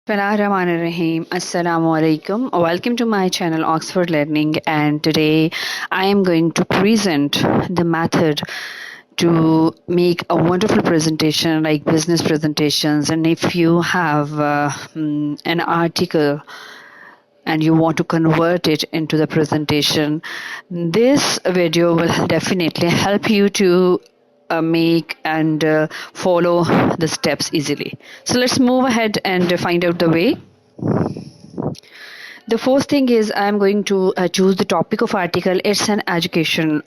Bismillahirrahmanirrahim. Assalamu alaikum. Welcome to my channel Oxford Learning, and today I am going to present the method to make a wonderful presentation like business presentations. And if you have an article and you want to convert it into the presentation, this video will definitely help you to make and follow the steps easily. So let's move ahead and find out the way. The first thing is I'm going to choose the topic of article. It's an educational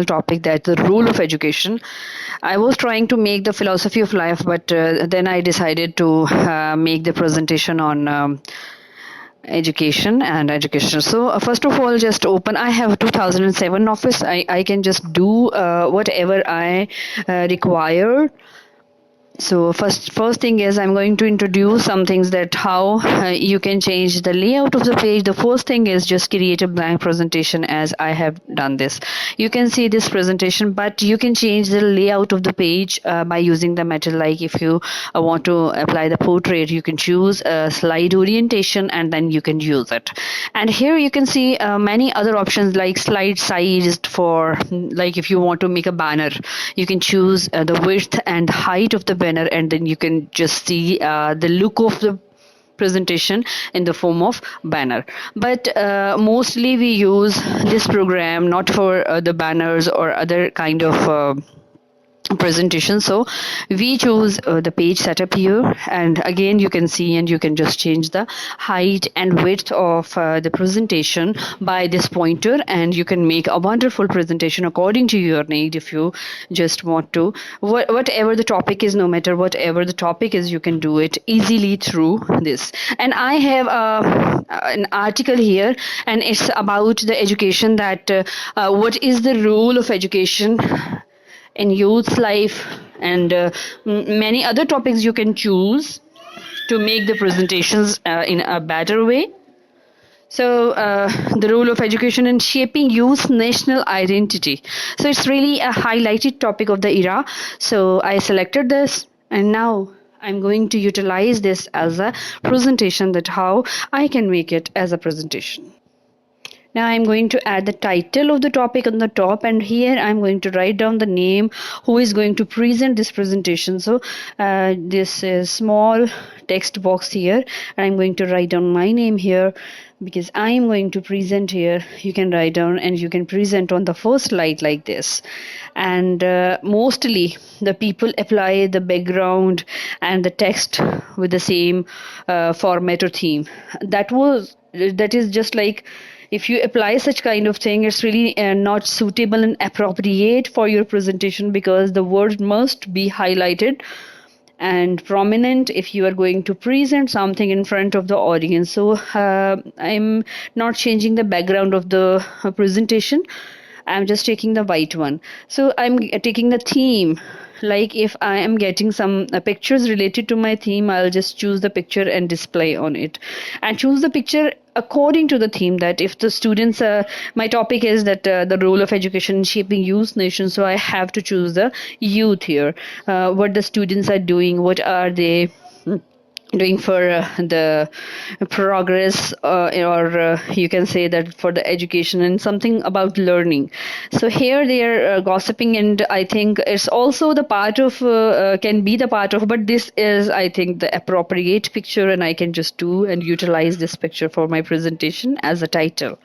topic, that the rule of education. I was trying to make the philosophy of life, but then I decided to make the presentation on education and education. So first of all, just open. I have 2007 office. I can just do whatever I require. So first thing is I'm going to introduce some things that how you can change the layout of the page. The first thing is just create a blank presentation, as I have done this. You can see this presentation, but you can change the layout of the page by using the method. Like if you want to apply the portrait, you can choose a slide orientation and then you can use it. And here you can see many other options like slide size. For like if you want to make a banner, you can choose the width and height of the banner, and then you can just see the look of the presentation in the form of banner. But mostly we use this program not for the banners or other kind of presentation. So we choose the page setup here, and again you can see, and you can just change the height and width of the presentation by this pointer, and you can make a wonderful presentation according to your need. If you just want to, whatever the topic is, no matter whatever the topic is, you can do it easily through this. And I have an article here, and it's about the education, that what is the role of education in youth life, and many other topics you can choose to make the presentations in a better way. So the role of education in shaping youth national identity. So it's really a highlighted topic of the era. So I selected this, and now I'm going to utilize this as a presentation, that how I can make it as a presentation. Now I'm going to add the title of the topic on the top, and here I'm going to write down the name who is going to present this presentation. So this is small text box here, and I'm going to write down my name here because I'm going to present here. You can write down and you can present on the first slide like this. And mostly the people apply the background and the text with the same format or theme. That is just like, if you apply such kind of thing, it's really not suitable and appropriate for your presentation, because the word must be highlighted and prominent if you are going to present something in front of the audience. So I'm not changing the background of the presentation. I'm just taking the white one. So I'm taking the theme. Like if I am getting some pictures related to my theme, I'll just choose the picture and display on it, and choose the picture according to the theme. That if the students, my topic is that the role of education in shaping youth nation, so I have to choose the youth here. What the students are doing, what are they doing for the progress, or you can say that for the education, and something about learning. So here they are gossiping, and I think it's also the part of can be the part of, but this is, I think, the appropriate picture, and I can just do and utilize this picture for my presentation as a title.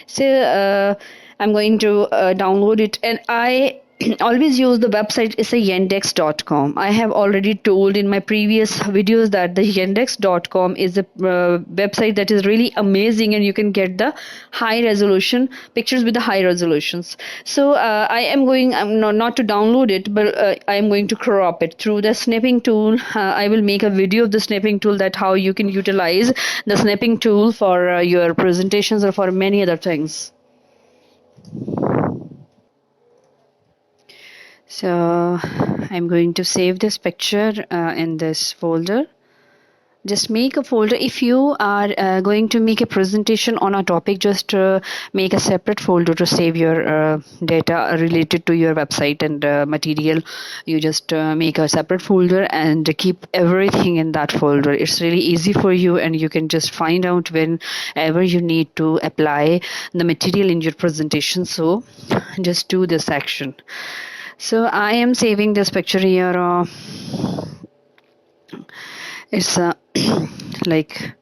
So I'm going to download it, and I always use the website is a yandex.com. I have already told in my previous videos that the yandex.com is a website that is really amazing, and you can get the high resolution pictures with the high resolutions. So I am going, I'm not to download it, but I am going to crop it through the snipping tool. I will make a video of the snipping tool, that how you can utilize the snipping tool for your presentations or for many other things. So I'm going to save this picture in this folder. just make a folder. If you are going to make a presentation on a topic, just make a separate folder to save your data related to your website and material. You just make a separate folder and keep everything in that folder. It's really easy for you, and you can just find out whenever you need to apply the material in your presentation. So just do this action. So I am saving this picture here. It's like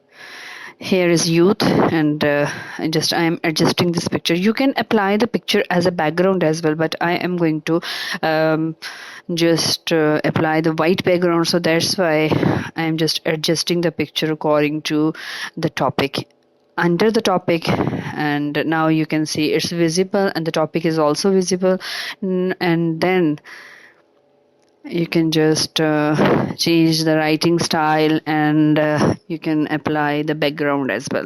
here is youth, and I am adjusting this picture. You can apply the picture as a background as well, but I am going to just apply the white background, so that's why I am just adjusting the picture according to the topic. Under the topic, and now you can see it's visible and the topic is also visible. And then you can just change the writing style, and you can apply the background as well.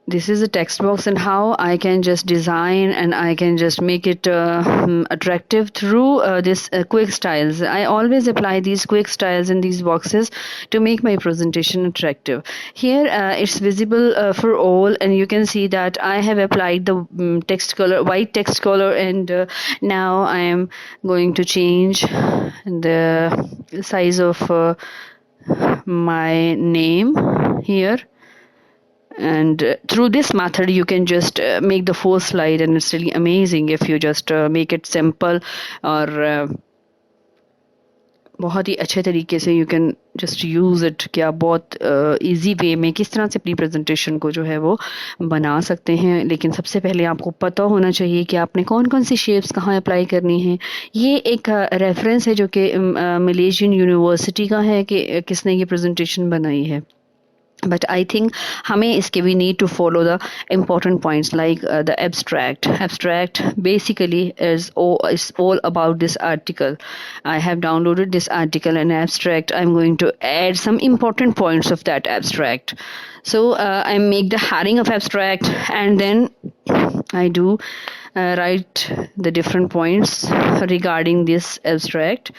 This is a text box, and how I can just design and I can just make it attractive through this quick styles. I always apply these quick styles in these boxes to make my presentation attractive. Here it's visible for all, and you can see that I have applied the text color, white text color, and now I am going to change the size of my name here. And through this method you can just make the full slide, and it's really amazing if you just make it simple, और बहुत ही अच्छे तरीके से you can just use it कि आप बहुत easy way में किस तरह से अपनी presentation को जो है वो बना सकते हैं. लेकिन सबसे पहले आपको पता होना चाहिए कि आपने कौन कौन सी shapes कहाँ apply करनी है. ये एक reference है जो कि मलेशियन यूनिवर्सिटी का है कि किसने ये presentation बनाई है. But I think हमें इसके we need to follow the important points like the abstract. Abstract basically is all about this article. I have downloaded this article and abstract. I'm going to add some important points of that abstract. So I make the heading of abstract, and then I do write the different points regarding this abstract.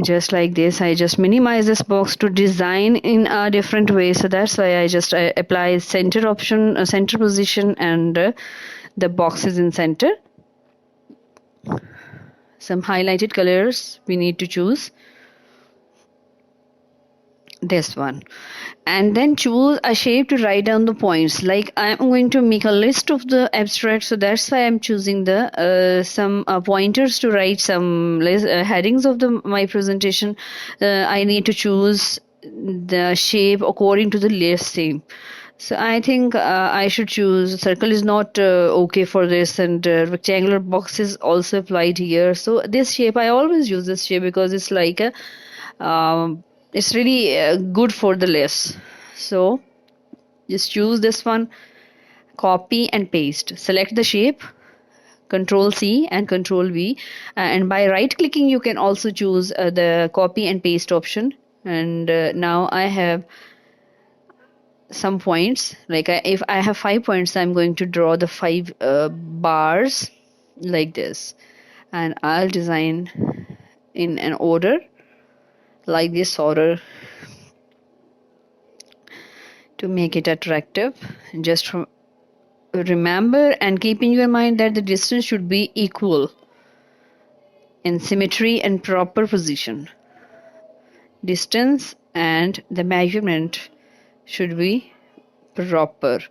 Just like this, I just minimize this box to design in a different way. So that's why I apply center option, center position, and the box is in center. Some highlighted colors we need to choose. This one, and then choose a shape to write down the points. Like I'm going to make a list of the abstract, so that's why I'm choosing the some pointers to write some headings of my presentation. I need to choose the shape according to the list same. So I think I should choose circle is not okay for this, and rectangular box is also applied here. So this shape, I always use this shape because it's like a it's really good for the list. So just choose this one, copy and paste. Select the shape, Control C and Control V, and by right clicking you can also choose the copy and paste option. And now I have some points. Like if I have 5 points, I'm going to draw the 5 bars like this, and I'll design in an order like this order to make it attractive. Just remember and keep in your mind that the distance should be equal in symmetry and proper position. Distance and the measurement should be proper.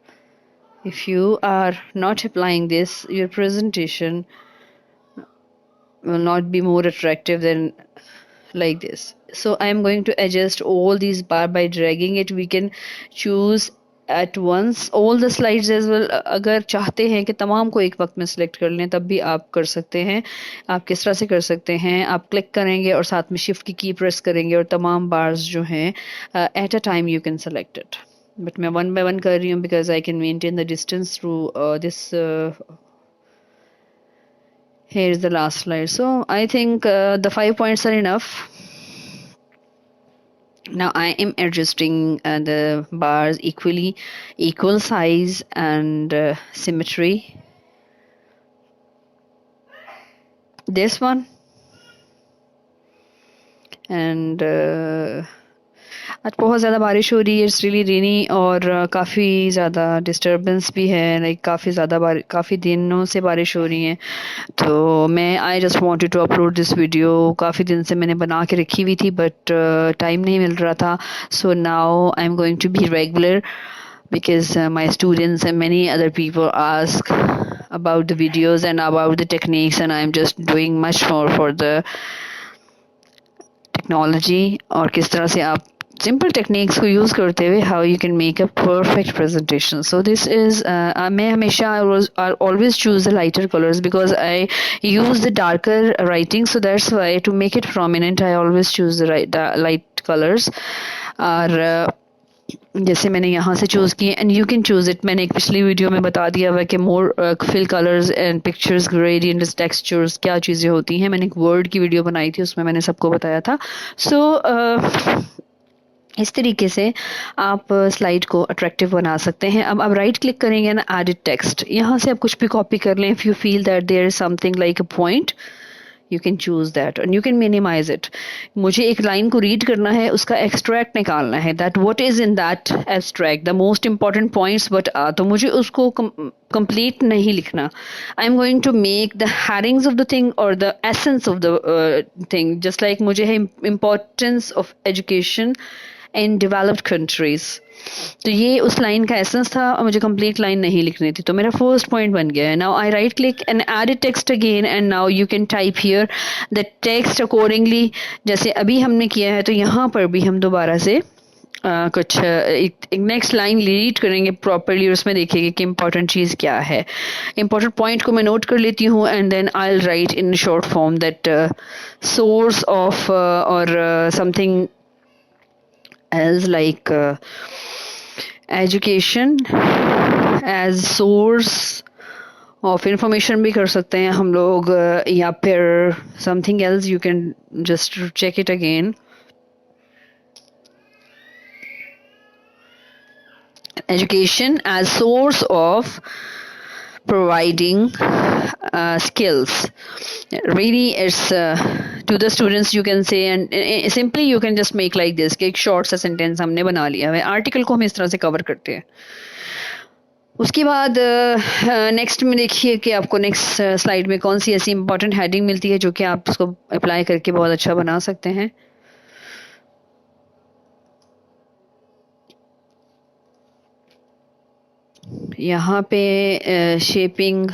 If you are not applying this, your presentation will not be more attractive than like this. So I am going to adjust all these bar by dragging it. We can choose at once all the slides as well. अगर चाहते हैं कि तमाम को एक वक्त में select कर लें तब भी आप कर सकते हैं. आप किस तरह से कर सकते हैं, आप क्लिक करेंगे और साथ में शिफ्ट की प्रेस करेंगे और तमाम बार्स जो हैं at a time you can select it. But मैं वन बाय वन कर रही हूँ because I can maintain the distance through this. Here is the last slide. So I think the 5 points are enough. Now I am adjusting the bars equal size and symmetry. This one, and आज बहुत ज़्यादा बारिश हो रही है, it's really रेनी, और काफ़ी ज़्यादा डिस्टरबेंस भी है, लाइक काफ़ी दिनों से बारिश हो रही है। तो मैं I just wanted to upload this video. काफ़ी दिन से मैंने बना के रखी हुई थी, बट टाइम नहीं मिल रहा था। So now I am going to be regular because my students and many other people ask about the videos and about the techniques, and I'm just doing much more for the technology, और किस तरह से आप simple techniques को use करते हुए how you can make a perfect presentation. So this is मैं हमेशा I always choose the lighter colours because I use the darker writing, so that's why to make it prominent I always choose the light colours. और जैसे मैंने यहाँ से choose किए, and you can choose it. मैंने एक पिछली video में बता दिया हुआ कि more fill colours and pictures gradients textures क्या चीज़ें होती हैं। मैंने एक वर्ड की वीडियो बनाई थी, उसमें मैंने सबको बताया था। सो इस तरीके से आप स्लाइड को अट्रैक्टिव बना सकते हैं। अब आप राइट क्लिक करेंगे ना, एडिट टेक्स्ट, यहाँ से आप कुछ भी कॉपी कर लें। If you feel that there is something like a point, you can choose that and you can minimise it. मुझे एक लाइन को रीड करना है, उसका एक्सट्रैक्ट निकालना है, that what is in that extract, the most important points but तो मुझे उसको कंप्लीट नहीं लिखना। I am going to make the headings of the thing और the essence of the thing, just like मुझे है importance of education in developed countries. तो ये उस लाइन का एसेंस था और मुझे कंप्लीट लाइन नहीं लिखनी थी, तो मेरा फर्स्ट पॉइंट बन गया है। Now I right click and edit text again, and now you can type here the text accordingly, जैसे अभी हमने किया है। तो यहाँ पर भी हम दोबारा से कुछ एक नेक्स्ट लाइन रीड करेंगे प्रॉपरली, और उसमें देखेंगे कि इंपॉर्टेंट चीज़ क्या है। इंपॉर्टेंट पॉइंट को मैं नोट कर लेती हूँ, and then I will write in short form that source of और something as like education as source of information भी कर सकते हैं हम लोग, या फिर something else you can just check it again. Education as source of providing skills. Really, it's to the students you can say, and simply you can just make like this कि एक short सा sentence हमने बना लिया है। Article को हम इस तरह से कवर करते हैं। उसके बाद नेक्स्ट में देखिए कि आपको नेक्स्ट स्लाइड में कौन सी ऐसी इंपॉर्टेंट हेडिंग मिलती है जो कि आप उसको अप्लाई करके बहुत अच्छा बना सकते हैं। यहाँ पे shaping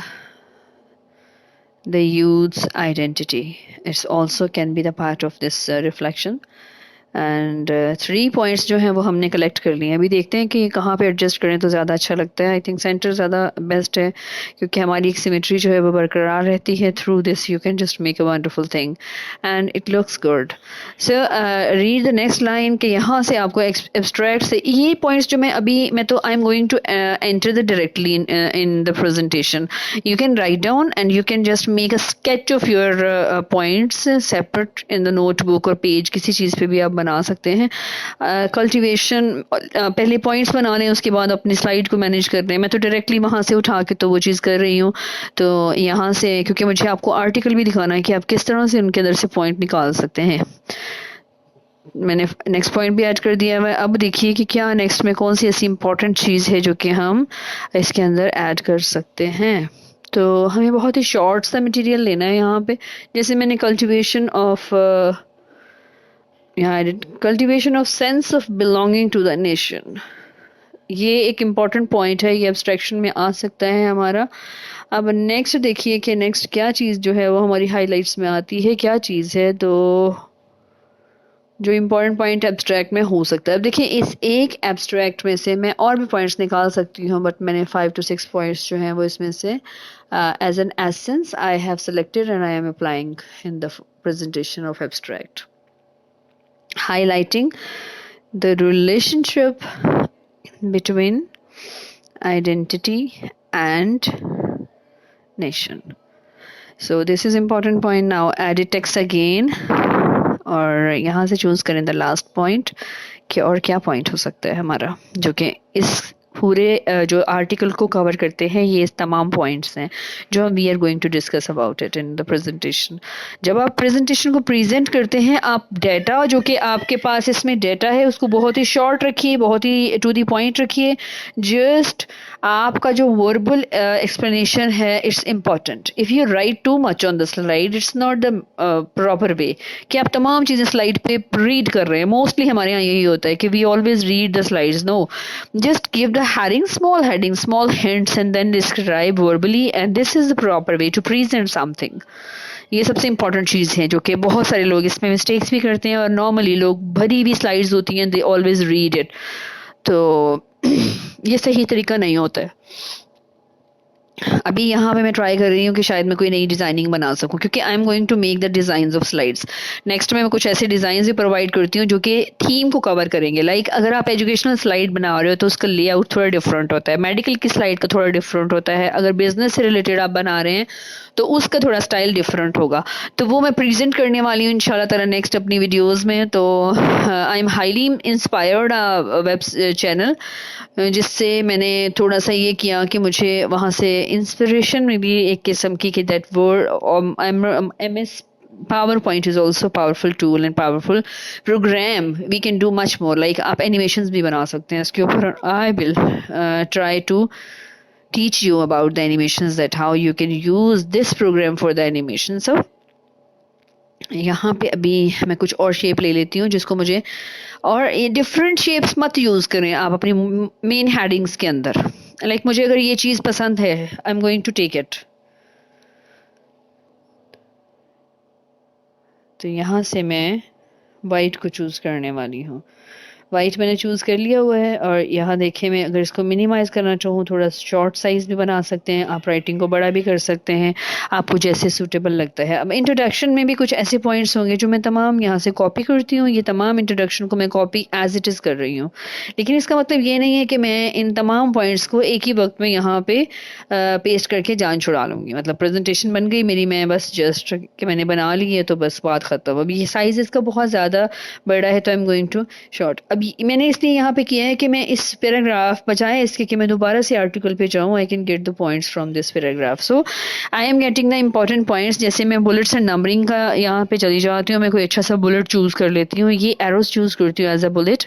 the youth's identity, it's also can be the part of this reflection, and 3 points जो हैं वो हमने कलेक्ट कर लिए हैं। अभी देखते हैं कि कहाँ पे एडजस्ट करें तो ज़्यादा अच्छा लगता है। आई थिंक सेंटर ज़्यादा बेस्ट है, क्योंकि हमारी एक सिमेट्री जो है वो बरकरार रहती है। Through this you can just make a wonderful thing and it looks good. So read the next line कि यहाँ से आपको एब्स्ट्रैक्ट से ये पॉइंट्स जो मैं तो I am going to enter the directly in the presentation. You can write down and you can just make a sketch of your points separate in the notebook और पेज, किसी चीज़ पे भी आप बना सकते हैं। कल्टीवेशन पहले पॉइंट्स बना लें, उसके बाद अपनी स्लाइड को मैनेज कर रहे हैं। मैं तो डायरेक्टली वहाँ से उठा के तो वो चीज़ कर रही हूँ। तो यहाँ से क्योंकि मुझे आपको आर्टिकल भी दिखाना है कि आप किस तरह से उनके अंदर से पॉइंट निकाल सकते हैं। मैंने नेक्स्ट पॉइंट भी ऐड कर दिया है। अब देखिए कि क्या नेक्स्ट में कौन सी ऐसी इंपॉर्टेंट चीज़ है जो कि हम इसके अंदर ऐड कर सकते हैं। तो हमें बहुत ही शॉर्ट सा मटेरियल लेना है यहाँ पे। जैसे मैंने cultivation of cultivation of sense of belonging to the nation, ये एक इम्पॉर्टेंट पॉइंट है, ये एब्स्ट्रैक्शन में आ सकता है हमारा। अब नेक्स्ट देखिए कि नेक्स्ट क्या चीज़ जो है वो हमारी हाइलाइट्स में आती है, क्या चीज़ है। तो जो इम्पोर्टेंट पॉइंट एब्स्ट्रैक्ट में हो सकता है। अब देखिए इस एक एब्स्ट्रैक्ट में से मैं और भी पॉइंट्स निकाल सकती हूँ, बट मैंने 5 to 6 पॉइंट्स जो हैं वो इसमें से as an essence I have selected and I am applying in the presentation of abstract, highlighting the relationship between identity and nation. So this is important point. Now edit text again, और यहाँ से choose करें the last point कि और क्या point हो सकता है हमारा जो कि इस पूरे जो आर्टिकल को कवर करते हैं, ये तमाम पॉइंट्स हैं जो हम we are going to discuss about it in the presentation. जब आप प्रेजेंटेशन को प्रेजेंट करते हैं, आप डेटा जो कि आपके पास इसमें डेटा है उसको बहुत ही शॉर्ट रखिए, बहुत ही टू द पॉइंट रखिए। जस्ट आपका जो वर्बल एक्सप्लेनेशन है it's important. If you right too much on the slide it's not the proper way कि आप तमाम चीज़ें स्लाइड पे रीड कर रहे हैं। मोस्टली हमारे यहाँ यही होता है कि we always read the slides. No, just give the heading, small hints, and then describe verbally, and this is the proper way to present something. ये सबसे इंपॉर्टेंट चीज़ है जो कि बहुत सारे लोग इसमें मिस्टेक्स भी करते हैं, और नॉर्मली लोग भरी भी स्लाइड्स होती हैं, दे ऑलवेज रीड इट। तो ये सही तरीका नहीं होता है। अभी यहाँ पे मैं ट्राई कर रही हूँ कि शायद मैं कोई नई डिज़ाइनिंग बना सकूँ, क्योंकि I am going to make the designs of slides. Next में मैं कुछ ऐसे डिज़ाइन भी प्रोवाइड करती हूँ जो कि थीम को कवर करेंगे। लाइक अगर आप एजुकेशनल स्लाइड बना रहे हो तो उसका लेआउट थोड़ा डिफरेंट होता है, मेडिकल की स्लाइड का थोड़ा डिफरेंट होता है, अगर बिजनेस से रिलेटेड आप बना रहे हैं तो उसका थोड़ा स्टाइल डिफरेंट होगा। तो वो मैं प्रेजेंट करने वाली हूँ इंशाल्लाह ताला नेक्स्ट अपनी वीडियोज़ में। तो I M highly inspired web channel, जिससे मैंने थोड़ा सा ये किया कि मुझे वहाँ से इंस्पिरेशन में भी एक किस्म की कि that word MS PowerPoint is also powerful tool and powerful program. We can do much more. Like आप animations भी बना सकते हैं इसके ऊपर। I will try to teach you about the animations, that how you can use this program for the animation. So यहाँ पे अभी मैं कुछ और शेप ले लेती हूँ जिसको मुझे, और ये डिफरेंट शेप्स मत यूज़ करें आप अपनी मेन हेडिंग्स के अंदर। लाइक मुझे अगर ये चीज़ पसंद है, I am going to take it. तो यहाँ से मैं वाइट को चूज़ करने वाली हूँ। वाइट मैंने चूज़ कर लिया हुआ है, और यहाँ देखें मैं अगर इसको मिनिमाइज़ करना चाहूँ, थोड़ा शॉर्ट साइज़ भी बना सकते हैं आप, राइटिंग को बड़ा भी कर सकते हैं, आपको जैसे सूटेबल लगता है। अब इंट्रोडक्शन में भी कुछ ऐसे पॉइंट्स होंगे जो मैं तमाम यहाँ से कॉपी करती हूँ। ये तमाम इंट्रोडक्शन को मैं कॉपी एज इट इज़ कर रही हूँ, लेकिन इसका मतलब ये नहीं है कि मैं इन तमाम पॉइंट्स को एक ही वक्त में यहाँ पे पेस्ट करके जान छुड़ा लूँगी। मतलब प्रेजेंटेशन बन गई मेरी, मैं बस जस्ट कि मैंने बना ली है तो बस बात ख़त्म। अब ये साइज़ इसका बहुत ज़्यादा बड़ा है तो I am going to short. अब मैंने इसलिए यहाँ पे किया है कि मैं इस पैराग्राफ बजाय इसके कि मैं दोबारा से आर्टिकल पे जाऊँ, I can get the points from this paragraph. So I am getting the important points. जैसे मैं बुलेट्स एंड नंबरिंग का यहाँ पे चली जाती हूँ, मैं कोई अच्छा सा बुलेट चूज़ कर लेती हूँ, ये एरोस चूज़ करती हूँ एज अ बुलेट।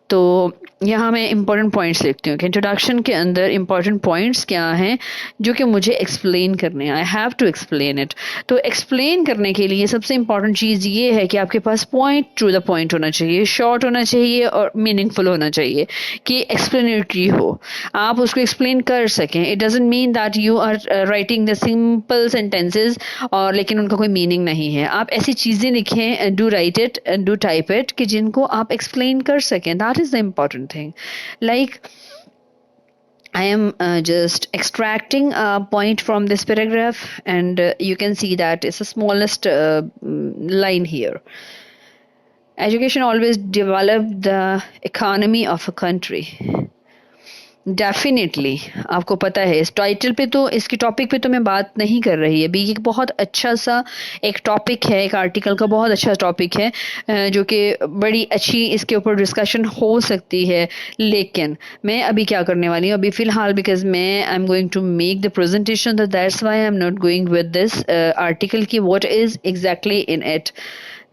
तो यहाँ मैं इंपॉर्टेंट पॉइंट्स लिखती हूँ कि इंट्रोडक्शन के अंदर इंपॉर्टेंट पॉइंट्स क्या हैं जो कि मुझे एक्सप्लेन करने हैं। I have to explain it. तो एक्सप्लेन करने के लिए सबसे इंपॉर्टेंट चीज़ ये है कि आपके पास पॉइंट टू द पॉइंट होना चाहिए, शॉर्ट होना चाहिए और मीनिंगफुल होना चाहिए, कि एक्सप्लेनेटरी हो, आप उसको एक्सप्लेन कर सकें। It doesn't mean that you are writing the simple sentences और लेकिन उनका कोई मीनिंग नहीं है। आप ऐसी चीज़ें लिखें, do right it and do type it, कि जिनको आप एक्सप्लेन कर सकें। That is the important thing. Like I am just extracting a point from this paragraph, and you can see that it's the smallest line here. Education always develop the economy of a country. Definitely आपको पता है इस title पे तो, इसकी topic पे तो मैं बात नहीं कर रही अभी। ये बहुत अच्छा सा एक टॉपिक है, एक आर्टिकल का बहुत अच्छा टॉपिक है जो कि बड़ी अच्छी इसके ऊपर डिस्कशन हो सकती है। लेकिन मैं अभी क्या करने वाली हूँ, अभी फ़िलहाल बिकॉज मैं I am going to make the presentation, तो that's why I am not going with this article की what is exactly in it.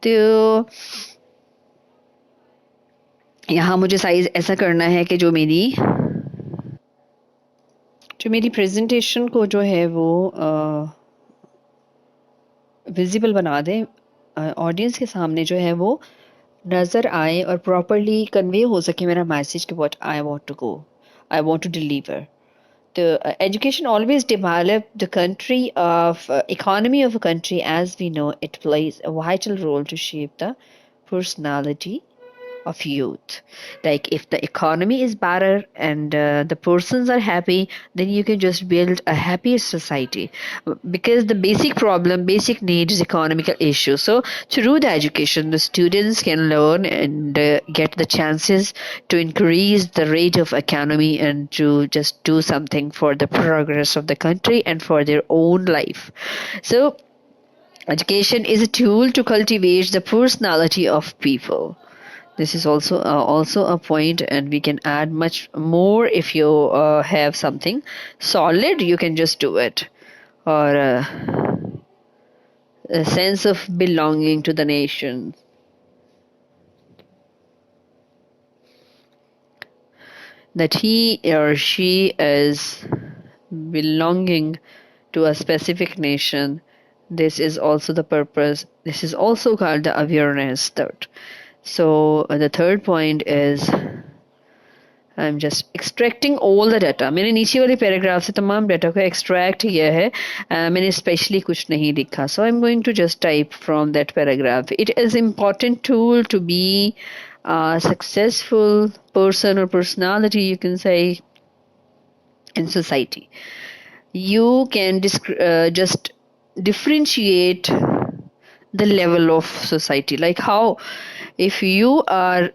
तो यहाँ मुझे साइज़ ऐसा करना है कि जो मेरी प्रेजेंटेशन को जो है वो विजिबल बना दे, ऑडियंस के सामने जो है वो नज़र आए और प्रॉपरली कन्वे हो सके मेरा मैसेज कि what I want to deliver. तो education always develop the country of economy of a country. As we know, it plays a vital role to shape the personality of youth. Like if the economy is better and the persons are happy, then you can just build a happier society, because the basic need is economical issue. So through the education, the students can learn and get the chances to increase the rate of economy and to just do something for the progress of the country and for their own life. So education is a tool to cultivate the personality of people. This is also a point, and we can add much more if you have something solid. You can just do it, or a sense of belonging to the nation. That he or she is belonging to a specific nation. This is also the purpose. This is also called the awareness. Third. So the third point is I'm just extracting all the data. मैंने नीचे वाले paragraph से तमाम data को extract किया है. मैंने specially कुछ नहीं लिखा. So I'm going to just type from that paragraph. It is important tool to be a successful person or personality, you can say, in society. You can just differentiate the level of society. Like how, if you are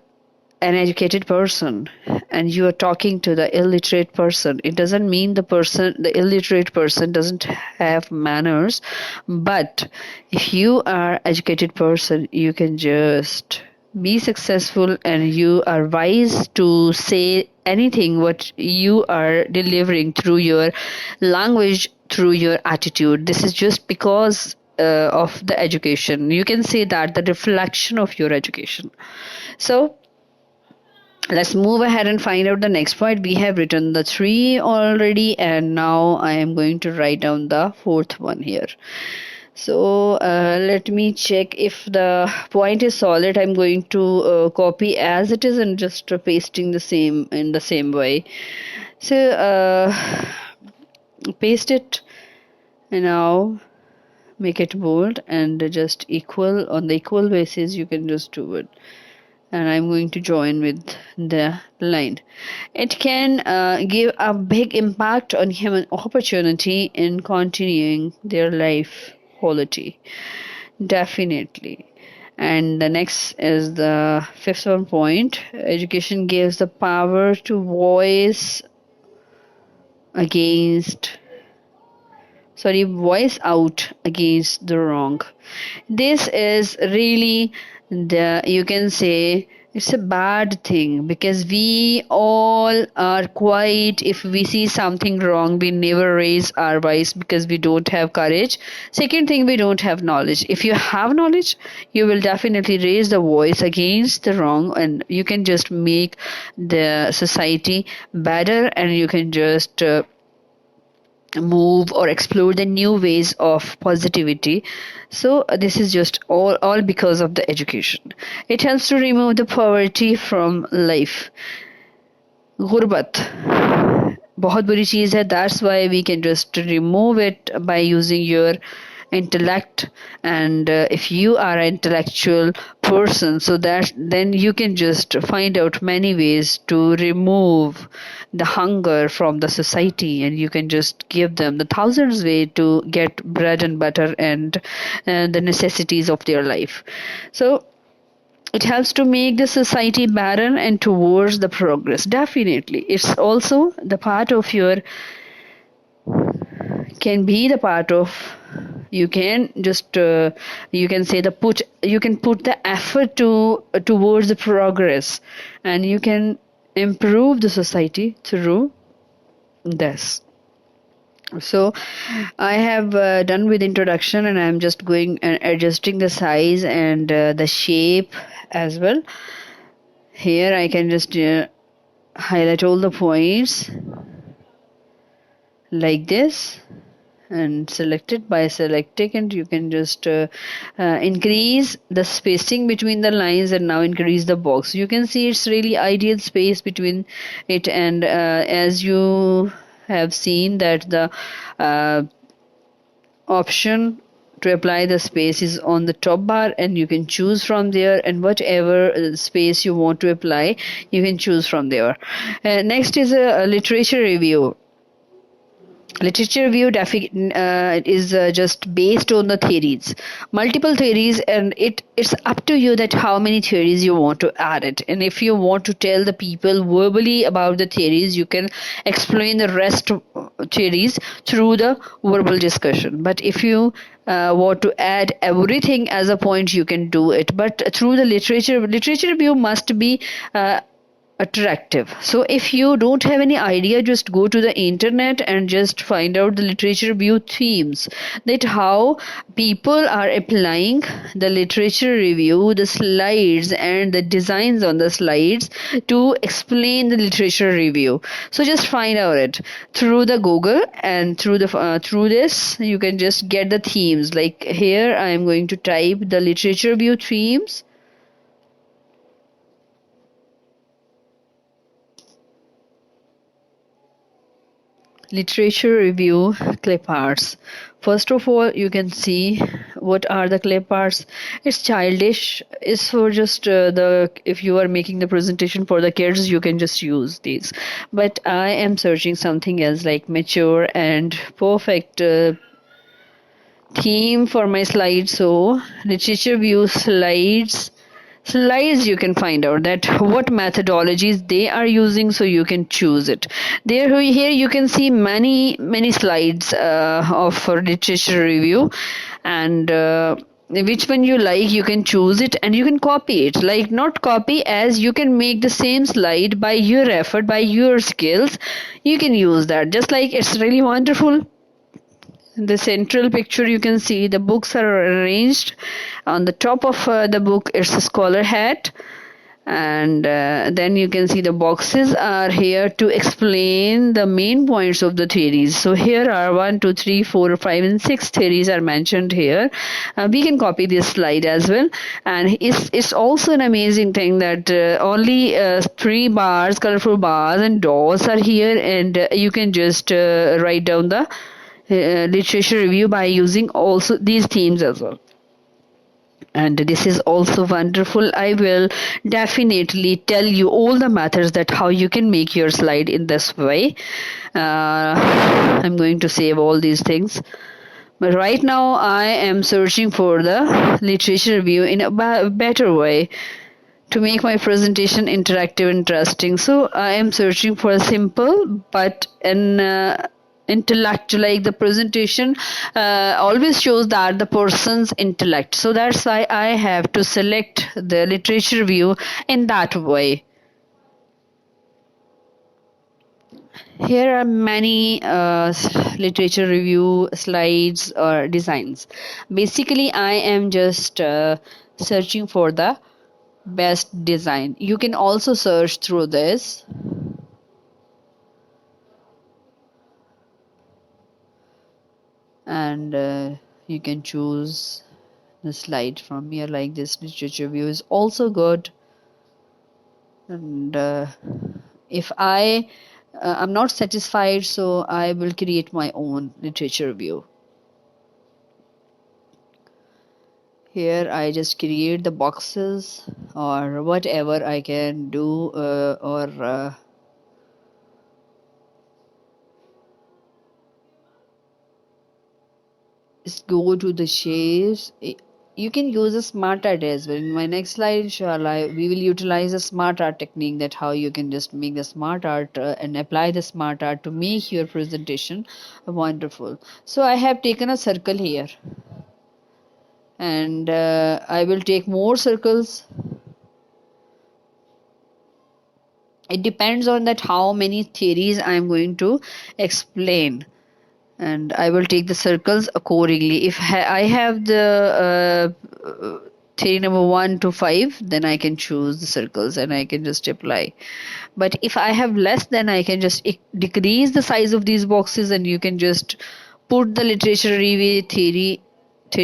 an educated person and you are talking to the illiterate person, it doesn't mean the illiterate person doesn't have manners. But if you are educated person, you can just be successful and you are wise to say anything what you are delivering through your language, through your attitude. This is just because of the education. You can say that the reflection of your education. So let's move ahead and find out the next point. We have written the three already, and now I am going to write down the fourth one here. So let me check if the point is solid. I'm going to copy as it is and just pasting the same in the same way. So paste it, and now make it bold and just equal. On the equal basis, you can just do it. And I'm going to join with the line. It can give a big impact on human opportunity in continuing their life quality. Definitely. And the next is the fifth one point. Education gives the power to voice out against the wrong. This is really you can say it's a bad thing, because we all are quiet. If we see something wrong, we never raise our voice because we don't have courage. Second thing, we don't have knowledge. If you have knowledge, you will definitely raise the voice against the wrong, and you can just make the society better, and you can just move or explore the new ways of positivity. So this is just all because of the education. It helps to remove the poverty from life. गुर्बत बहुत बुरी चीज़ है. That's why we can just remove it by using your intellect. And if you are an intellectual person, so that then you can just find out many ways to remove the hunger from the society, and you can just give them the thousands way to get bread and butter and the necessities of their life. So it helps to make the society better and towards the progress. Definitely, it's also the part of your can be the part of you can just you can say you can put the effort towards the progress, and you can improve the society through this. So I have done with introduction, and I'm just going and adjusting the size and the shape as well. Here I can just highlight all the points like this and select it by selecting, and you can just increase the spacing between the lines and now increase the box. You can see it's really ideal space between it, and as you have seen that the option to apply the space is on the top bar, and you can choose from there, and whatever space you want to apply, you can choose from there. Next is a literature review. Literature review is just based on the theories, multiple theories, and it's up to you that how many theories you want to add it. And if you want to tell the people verbally about the theories, you can explain the rest of theories through the verbal discussion. But if you want to add everything as a point, you can do it. But through the literature review must be attractive. So if you don't have any idea, just go to the internet and just find out the literature review themes, that how people are applying the literature review, the slides and the designs on the slides to explain the literature review. So just find out it through the Google, and through this you can just get the themes. Like here I am going to type the literature review themes. Literature review clip arts. First of all, you can see what are the clip arts. It's childish. It's for just the if you are making the presentation for the kids, you can just use these. But I am searching something else like mature and perfect theme for my slides. So literature view slides, you can find out that what methodologies they are using, so you can choose it. Here you can see many slides of literature review, and which one you like, you can choose it and you can copy it. Like, not copy, as you can make the same slide by your effort, by your skills. You can use that, just like it's really wonderful. In the central picture, you can see the books are arranged. On the top of the book, it's a scholar hat, and then you can see the boxes are here to explain the main points of the theories. So here are 1, 2, 3, 4, 5, and 6 theories are mentioned here. We can copy this slide as well, and it's also an amazing thing that only 3 bars, colorful bars and dots are here, and you can just write down the literature review by using also these themes as well. And this is also wonderful. I will definitely tell you all the methods that how you can make your slide in this way. I'm going to save all these things, but right now I am searching for the literature review in a better way to make my presentation interactive and interesting. So I am searching for a simple but an intellect, like the presentation always shows that the person's intellect. So that's why I have to select the literature review in that way. Here are many literature review slides or designs. Basically, I am just searching for the best design. You can also search through this. And you can choose the slide from here. Like this literature review is also good. And if I'm not satisfied, so I will create my own literature review. Here I just create the boxes or whatever I can do, or just go to the shapes. You can use a smart art as well. In my next slide, inshallah, we will utilize a smart art technique, that how you can just make the smart art and apply the smart art to make your presentation wonderful. So I have taken a circle here, and I will take more circles. It depends on that how many theories I am going to explain, and I will take the circles accordingly. If I have the theory number 1 to 5, then I can choose the circles and I can just apply. But if I have less, then I can just decrease the size of these boxes, and you can just put the literature review theory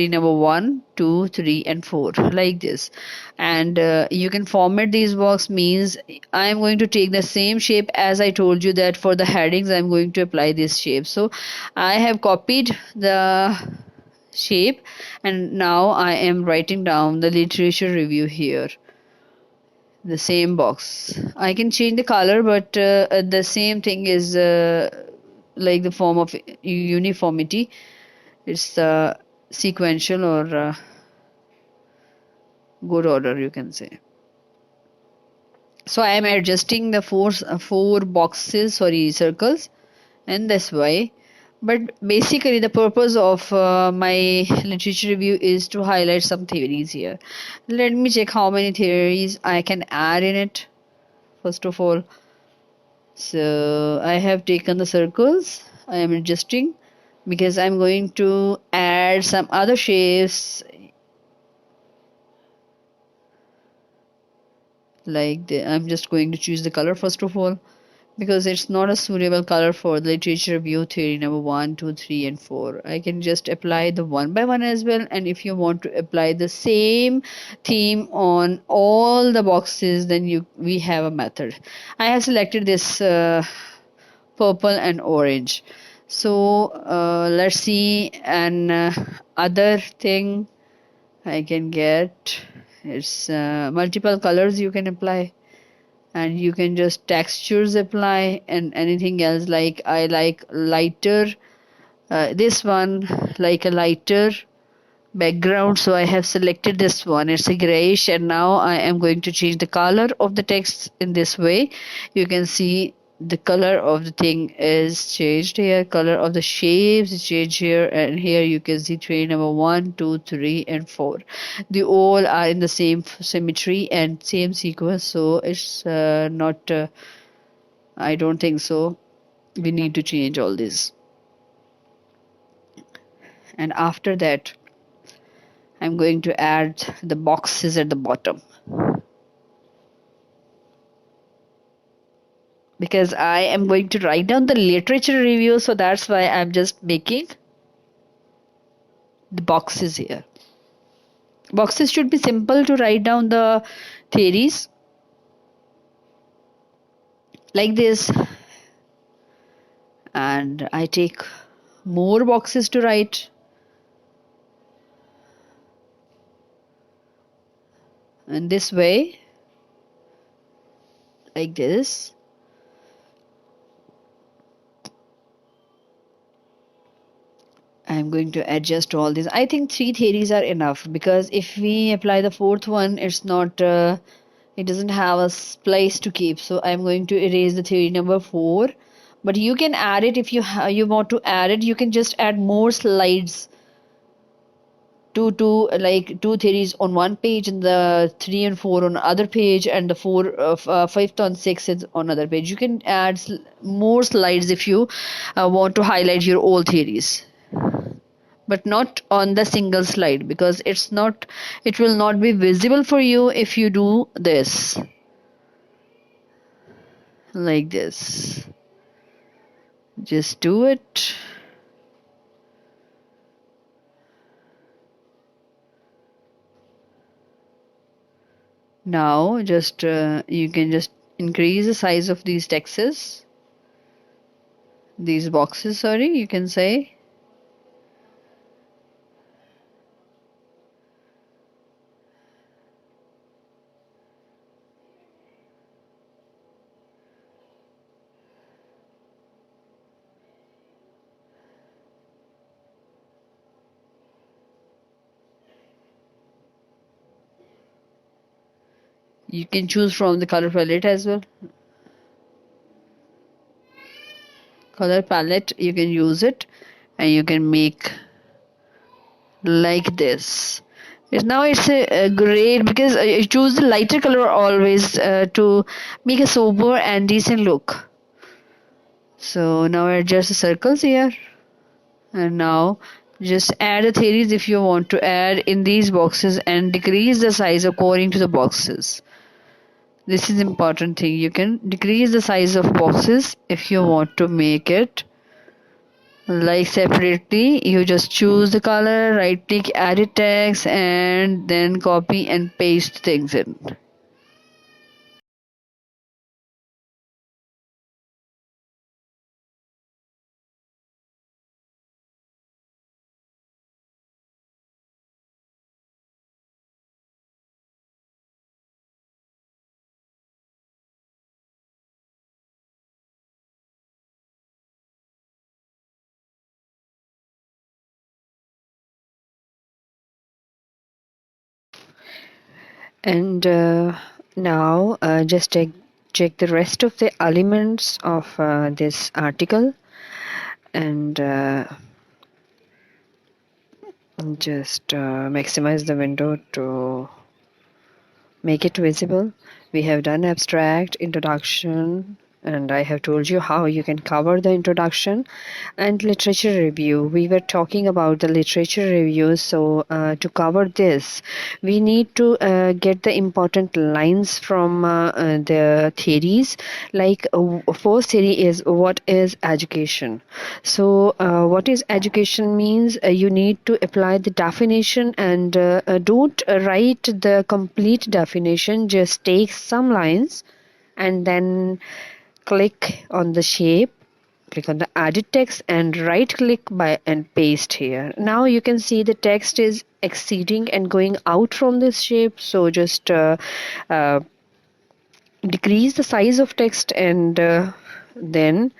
number 1, 2, 3, and 4 like this. And you can format these box, means I am going to take the same shape as I told you that for the headings I am going to apply this shape. So I have copied the shape, and now I am writing down the literature review here, the same box. I can change the color, but the same thing is like the form of uniformity. It's sequential or good order, you can say. So I am adjusting the four boxes, sorry, circles, in this way. But basically, the purpose of my literature review is to highlight some theories here. Let me check how many theories I can add in it. First of all, so I have taken the circles. I am adjusting because I'm going to add some other shapes like I'm just going to choose the color first of all because it's not a suitable color for the literature review theory number 1, 2, 3, and 4. I can just apply the one by one as well, and if you want to apply the same theme on all the boxes, then we have a method. I have selected this purple and orange. So let's see an other thing I can get. It's multiple colors you can apply, and you can just textures apply and anything else. Like I like lighter, this one like a lighter background, so I have selected this one. It's a grayish, and now I am going to change the color of the text in this way. You can see the color of the thing is changed here, color of the shapes is changed here, and here you can see train number 1, 2, 3, and 4. They all are in the same symmetry and same sequence, so it's not I don't think so we need to change all this. And after that, I'm going to add the boxes at the bottom because I am going to write down the literature review, so that's why I'm just making the boxes here. Boxes should be simple to write down the theories like this, and I take more boxes to write in this way, like this. I'm going to adjust all these. I think three theories are enough because if we apply the fourth one, it's not, it doesn't have a place to keep. So I'm going to erase the theory number 4. But you can add it if you want to add it. You can just add more slides to like two theories on one page and the 3 and 4 on other page and the 5th on 6th is on other page. You can add more slides if you want to highlight your all theories, but not on the single slide because it will not be visible for you if you do this like this. Just do it. Now just you can just increase the size of these boxes, sorry, you can say. You can choose from the color palette as well. Color palette, you can use it and you can make like this. It's a great because you choose the lighter color always to make a sober and decent look. So now I adjust the circles here, and now just add the theories if you want to add in these boxes and decrease the size according to the boxes. This is important thing. You can decrease the size of boxes if you want to make it like separately. You just choose the color, right click, edit text, and then copy and paste things in. And now just check the rest of the elements of this article, and just maximize the window to make it visible. We have done abstract, introduction, and I have told you how you can cover the introduction and literature review. We were talking about the literature review, so to cover this, we need to get the important lines from the theories. Like first theory is what is education. So what is education means you need to apply the definition, and don't write the complete definition, just take some lines and then click on the shape, click on the edit text and right click by and paste here. Now you can see the text is exceeding and going out from this shape, so just uh, decrease the size of text, and then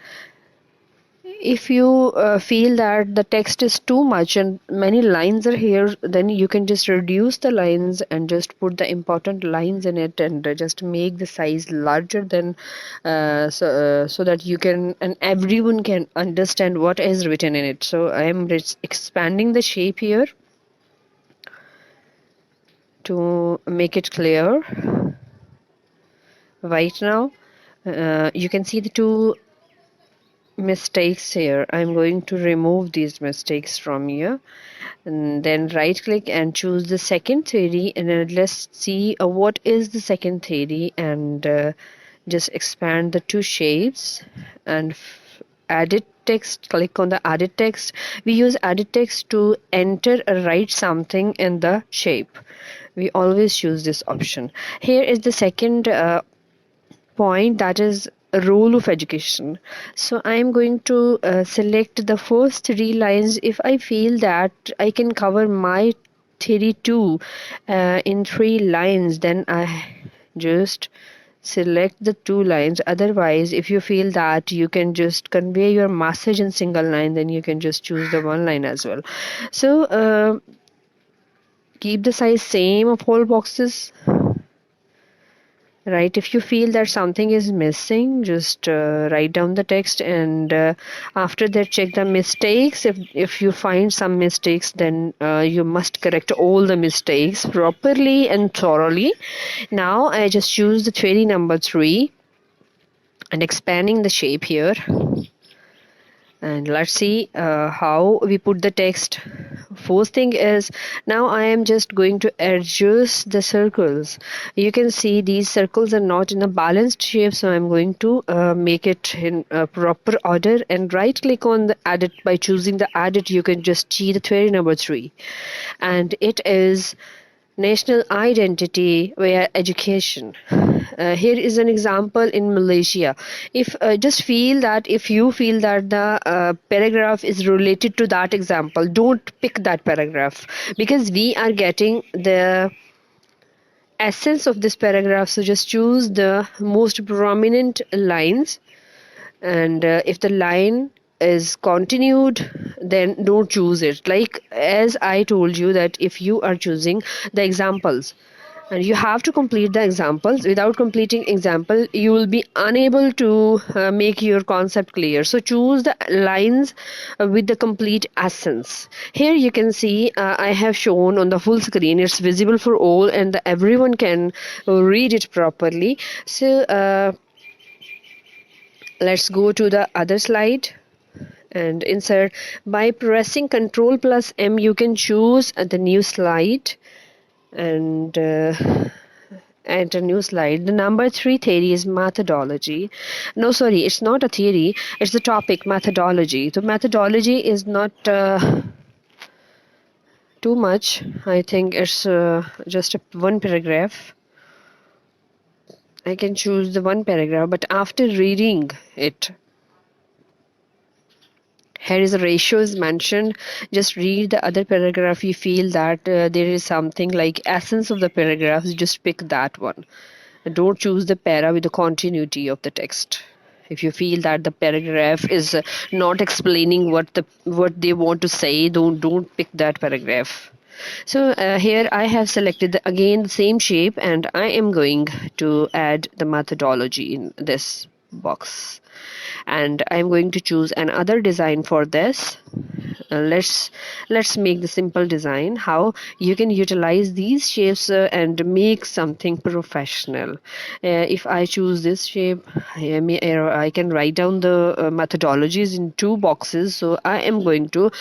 if you feel that the text is too much and many lines are here, then you can just reduce the lines and just put the important lines in it, and just make the size larger than so that you can and everyone can understand what is written in it. So I am expanding the shape here to make it clear. Right now you can see the two mistakes here. I'm going to remove these mistakes from here, and then right click and choose the second theory, and then let's see what is the second theory, and just expand the two shapes and edit text, click on the edit text. We use edit text to enter or write something in the shape. We always use this option. Here is the second point, that is a role of education. So I am going to select the first three lines. If I feel that I can cover my theory too in three lines, then I just select the two lines. Otherwise, if you feel that you can just convey your message in single line, then you can just choose the one line as well. So keep the size same of all boxes. Right, if you feel that something is missing, just write down the text, and after that check the mistakes. If you find some mistakes, then you must correct all the mistakes properly and thoroughly. Now I just choose the theory number 3 and expanding the shape here, and let's see how we put the text. First thing is, now I am just going to adjust the circles. You can see these circles are not in a balanced shape, so I'm going to make it in a proper order, and right click on the edit. By choosing the edit, you can just see the theory number 3, and it is national identity via education. Here is an example in Malaysia. If just feel that if you feel that the paragraph is related to that example, don't pick that paragraph, because we are getting the essence of this paragraph. So just choose the most prominent lines, and if the line is continued, then don't choose it. Like as I told you, that if you are choosing the examples and you have to complete the examples, without completing example you will be unable to make your concept clear. So choose the lines with the complete essence. Here you can see I have shown on the full screen, it's visible for all, and everyone can read it properly. So let's go to the other slide and insert. By pressing Ctrl plus M, you can choose the new slide and enter new slide. The number 3 theory is methodology. No, sorry, it's not a theory, it's the topic methodology. So methodology is not too much. I think it's just one paragraph. I can choose the one paragraph, but after reading it, here is a ratio is mentioned. Just read the other paragraph. You feel that there is something like essence of the paragraph, just pick that one. Don't choose the para with the continuity of the text. If you feel that the paragraph is not explaining what they want to say, don't pick that paragraph. So here I have selected again the same shape, and I am going to add the methodology in this box, and I'm going to choose another design for this. Let's make the simple design how you can utilize these shapes and make something professional. If I choose this shape, I can write down the methodologies in two boxes. So I am going to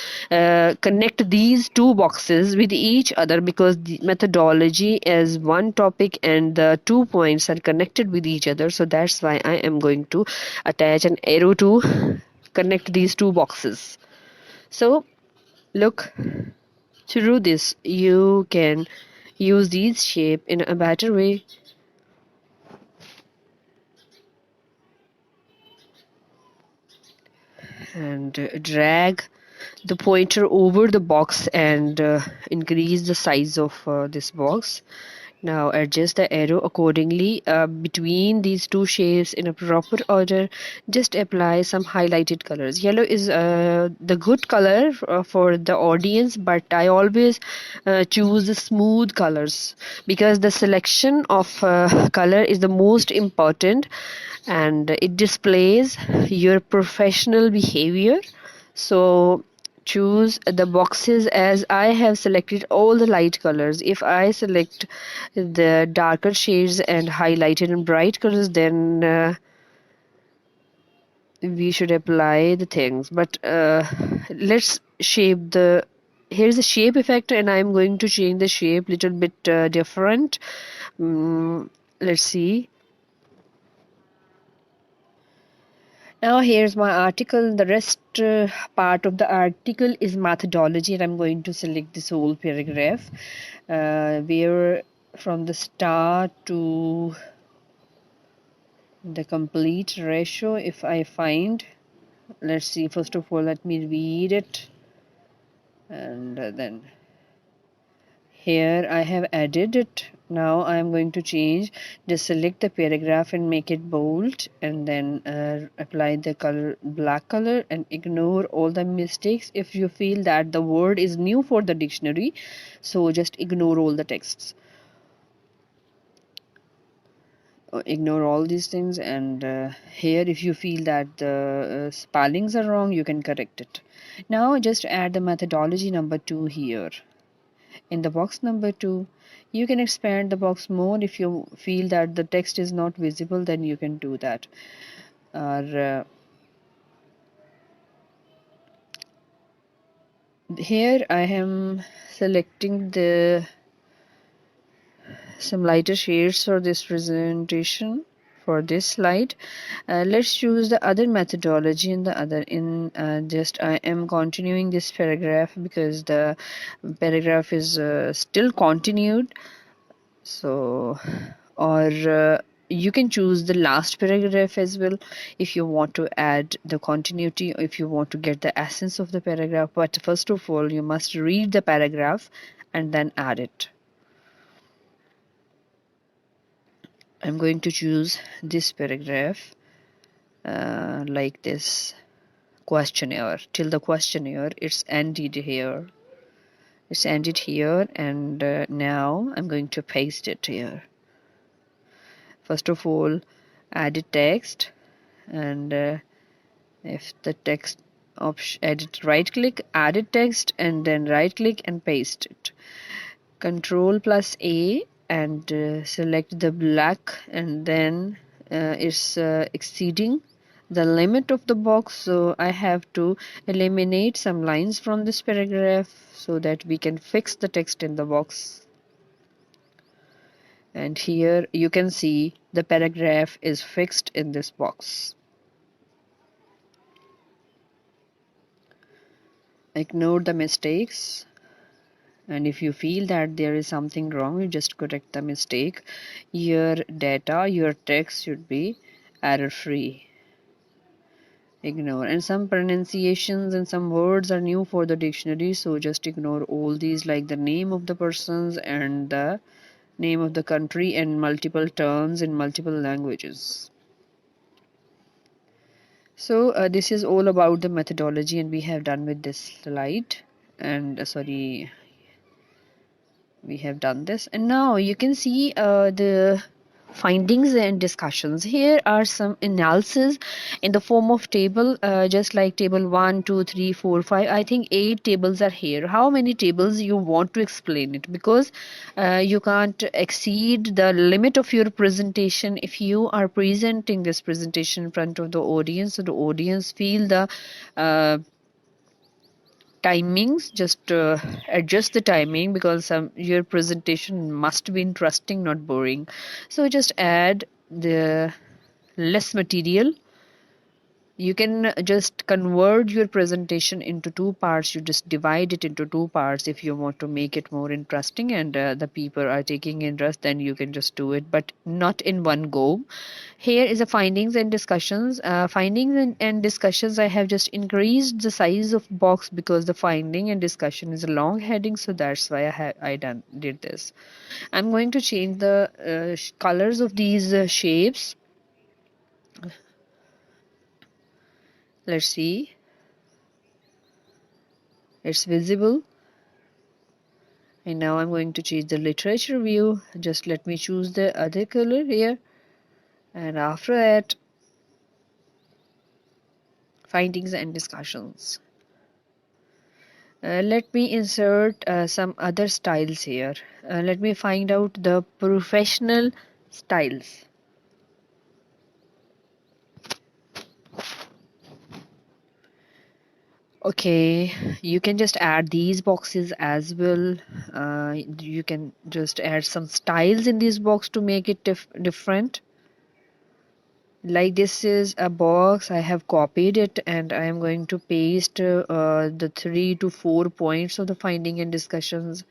connect these two boxes with each other, because the methodology is one topic and the 2 points are connected with each other. So that's why I am going to attach an arrow to connect these two boxes. So look, through this you can use these shape in a better way. And drag the pointer over the box and increase the size of this box. Now adjust the arrow accordingly between these two shapes in a proper order. Just apply some highlighted colors. Yellow is the good color for the audience, but I always choose the smooth colors, because the selection of color is the most important, and it displays your professional behavior. So choose the boxes as I have selected all the light colors. If I select the darker shades and highlighted in bright colors, then we should apply the things. But let's shape the, here's the shape effect, and I'm going to change the shape little bit different. Let's see. Now here's my article. The rest part of the article is methodology, and I'm going to select this whole paragraph where from the start to the complete ratio. If I find, let's see, first of all let me read it, and then here I have added it. Now I am going to change, just select the paragraph and make it bold, and then apply the color, black color, and ignore all the mistakes. If you feel that the word is new for the dictionary, so just ignore all the texts, ignore all these things. And here if you feel that the spellings are wrong, you can correct it. Now just add the methodology number 2 here in the box number 2. You can expand the box more if you feel that the text is not visible, then you can do that. Or here I am selecting the some lighter shades for this presentation for this slide. Let's choose the other methodology in the other in just I am continuing this paragraph because the paragraph is still continued. So or you can choose the last paragraph as well if you want to add the continuity, or if you want to get the essence of the paragraph. But first of all you must read the paragraph and then add it. I'm going to choose this paragraph like this questionnaire, till the questionnaire it's ended here. It's ended here, and now I'm going to paste it here. First of all, add text, and if the text option, edit, right click, added text, and then right click and paste it. Control plus A and select the black, and then it's exceeding the limit of the box, so I have to eliminate some lines from this paragraph so that we can fix the text in the box. And here you can see the paragraph is fixed in this box. Ignore the mistakes, and if you feel that there is something wrong, you just correct the mistake. Your data, your text should be error free. Ignore, and some pronunciations and some words are new for the dictionary, so just ignore all these, like the name of the persons and the name of the country and multiple terms in multiple languages. So this is all about the methodology, and we have done with this slide. And sorry, we have done this, and now you can see the findings and discussions. Here are some analysis in the form of table, just like table 1, 2, 3, 4, 5. I think 8 tables are here. How many tables you want to explain it, because you can't exceed the limit of your presentation if you are presenting this presentation in front of the audience, so the audience feel the timings. Just adjust the timing, because your presentation must be interesting, not boring. So just add the less material. You can just convert your presentation into two parts. You just divide it into two parts if you want to make it more interesting, and the people are taking interest, then you can just do it, but not in one go. Here is the findings and discussions. Findings and discussions, I have just increased the size of box because the finding and discussion is a long heading, so that's why did this. I'm going to change the colors of these shapes. Let's see, it's visible. And now I'm going to change the literature view. Just let me choose the other color here, and after that, findings and discussions. Let me insert some other styles here. Let me find out the professional styles. Okay, you can just add these boxes as well. You can just add some styles in this box to make it different. Like this is a box, I have copied it, and I am going to paste the 3 to 4 points of the finding and discussions.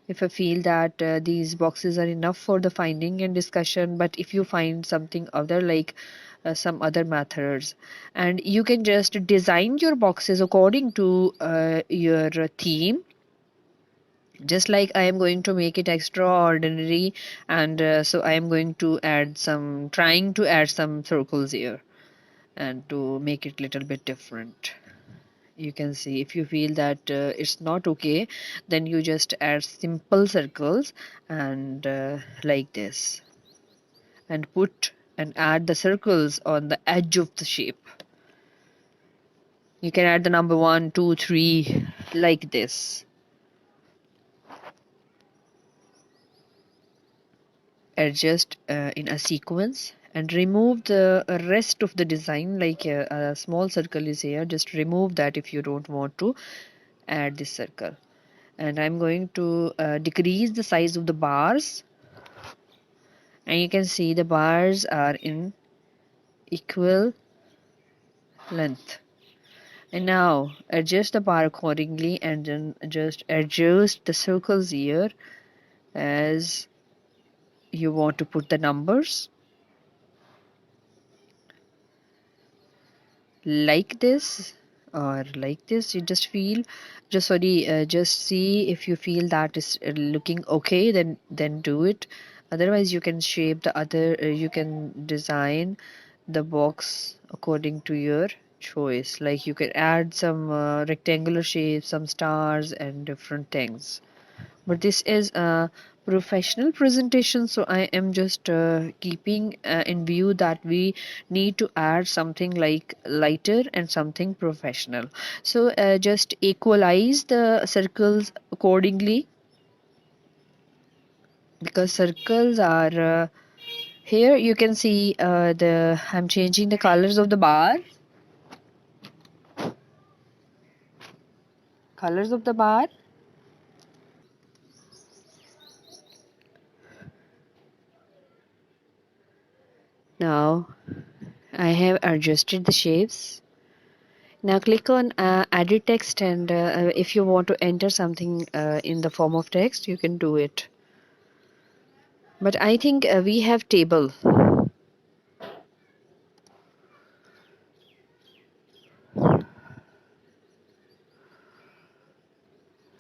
If I feel that these boxes are enough for the finding and discussion, but if you find something other, like some other methods, and you can just design your boxes according to your theme. Just like I am going to make it extraordinary, and so I am going to trying to add some circles here and to make it little bit different. You can see, if you feel that it's not okay, then you just add simple circles, and like this, and add the circles on the edge of the shape. You can add the number 1, 2, 3 like this. Adjust in a sequence, and remove the rest of the design, like a small circle is here, just remove that if you don't want to add this circle. And I'm going to decrease the size of the bars, and you can see the bars are in equal length. And now adjust the bar accordingly, and then just adjust the circles here as you want to put the numbers, like this or like this. You just feel, just see if you feel that is looking okay, then do it. Otherwise, you can shape the other you can design the box according to your choice. Like you can add some rectangular shapes, some stars, and different things. But this is a professional presentation, so I am just keeping in view that we need to add something like lighter and something professional. So just equalize the circles accordingly, because circles are here. You can see the I'm changing the colors of the bar. Colors of the bar. Now I have adjusted the shapes. Now click on edit text, and if you want to enter something in the form of text, you can do it. But I think we have table.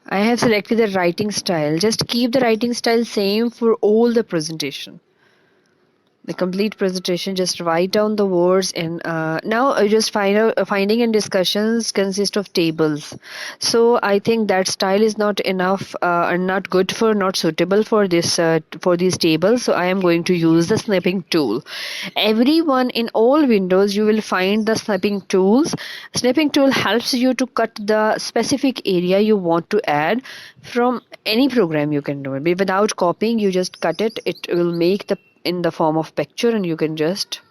I have selected the writing style. Just keep the writing style same for all the presentation. the complete presentation, just write down the words. And now just finding and discussions consist of tables. So I think that style is not enough, and not good for, not suitable for this, for these tables. So I am going to use the snipping tool. Everyone, in all windows you will find the snipping tools. Snipping tool helps you to cut the specific area you want to add. From any program you can do it without copying. You just cut it, it will make the in the form of picture, and you can just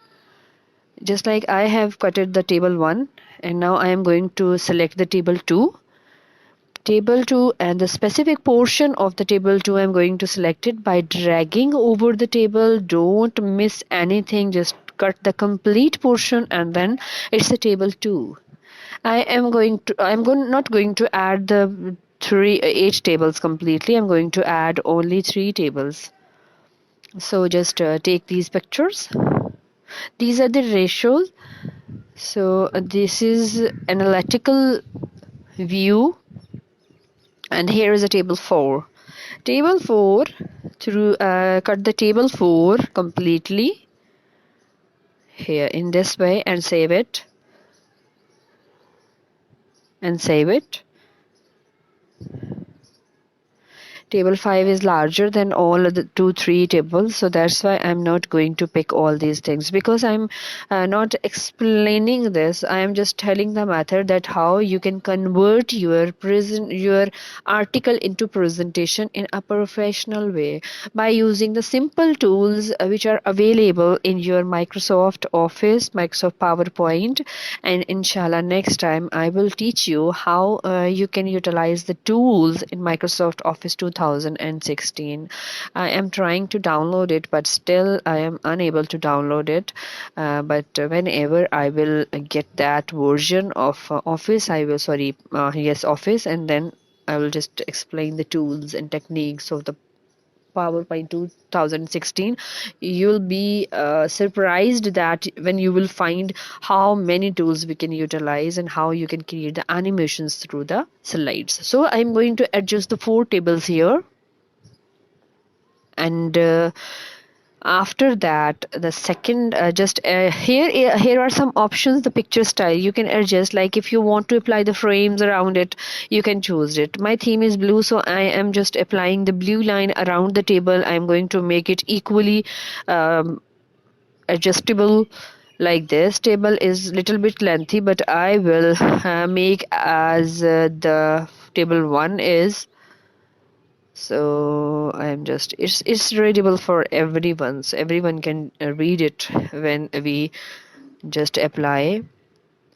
like I have cutted the table 1, and now I am going to select the table 2, and the specific portion of the table 2 I'm going to select it by dragging over the table. Don't miss anything, just cut the complete portion, and then it's the table 2. Not going to add the 8 tables completely. I'm going to add only 3 tables. So just take these pictures. These are the ratios. So this is analytical view, and here is a table 4. Table 4, through cut the table 4 completely here in this way, and save it. Table 5 is larger than all of the 2-3 tables, so that's why I'm not going to pick all these things, because I'm not explaining this. I am just telling the method that how you can convert your article into presentation in a professional way by using the simple tools which are available in your Microsoft Office, Microsoft PowerPoint. And inshallah next time I will teach you how you can utilize the tools in Microsoft Office 2016. I am trying to download it, but still I am unable to download it. But whenever I will get that version of Office, I will, Office, and then I will just explain the tools and techniques of the PowerPoint 2016. You'll be surprised that when you will find how many tools we can utilize and how you can create the animations through the slides. So I'm going to adjust the 4 tables here, and after that the second here are some options. The picture style you can adjust, like if you want to apply the frames around it, you can choose it. My theme is blue, so I am just applying the blue line around the table. I'm going to make it equally adjustable. Like this table is little bit lengthy, but I will make as the table 1 is. So I'm just, it's readable for everyone, so everyone can read it when we just apply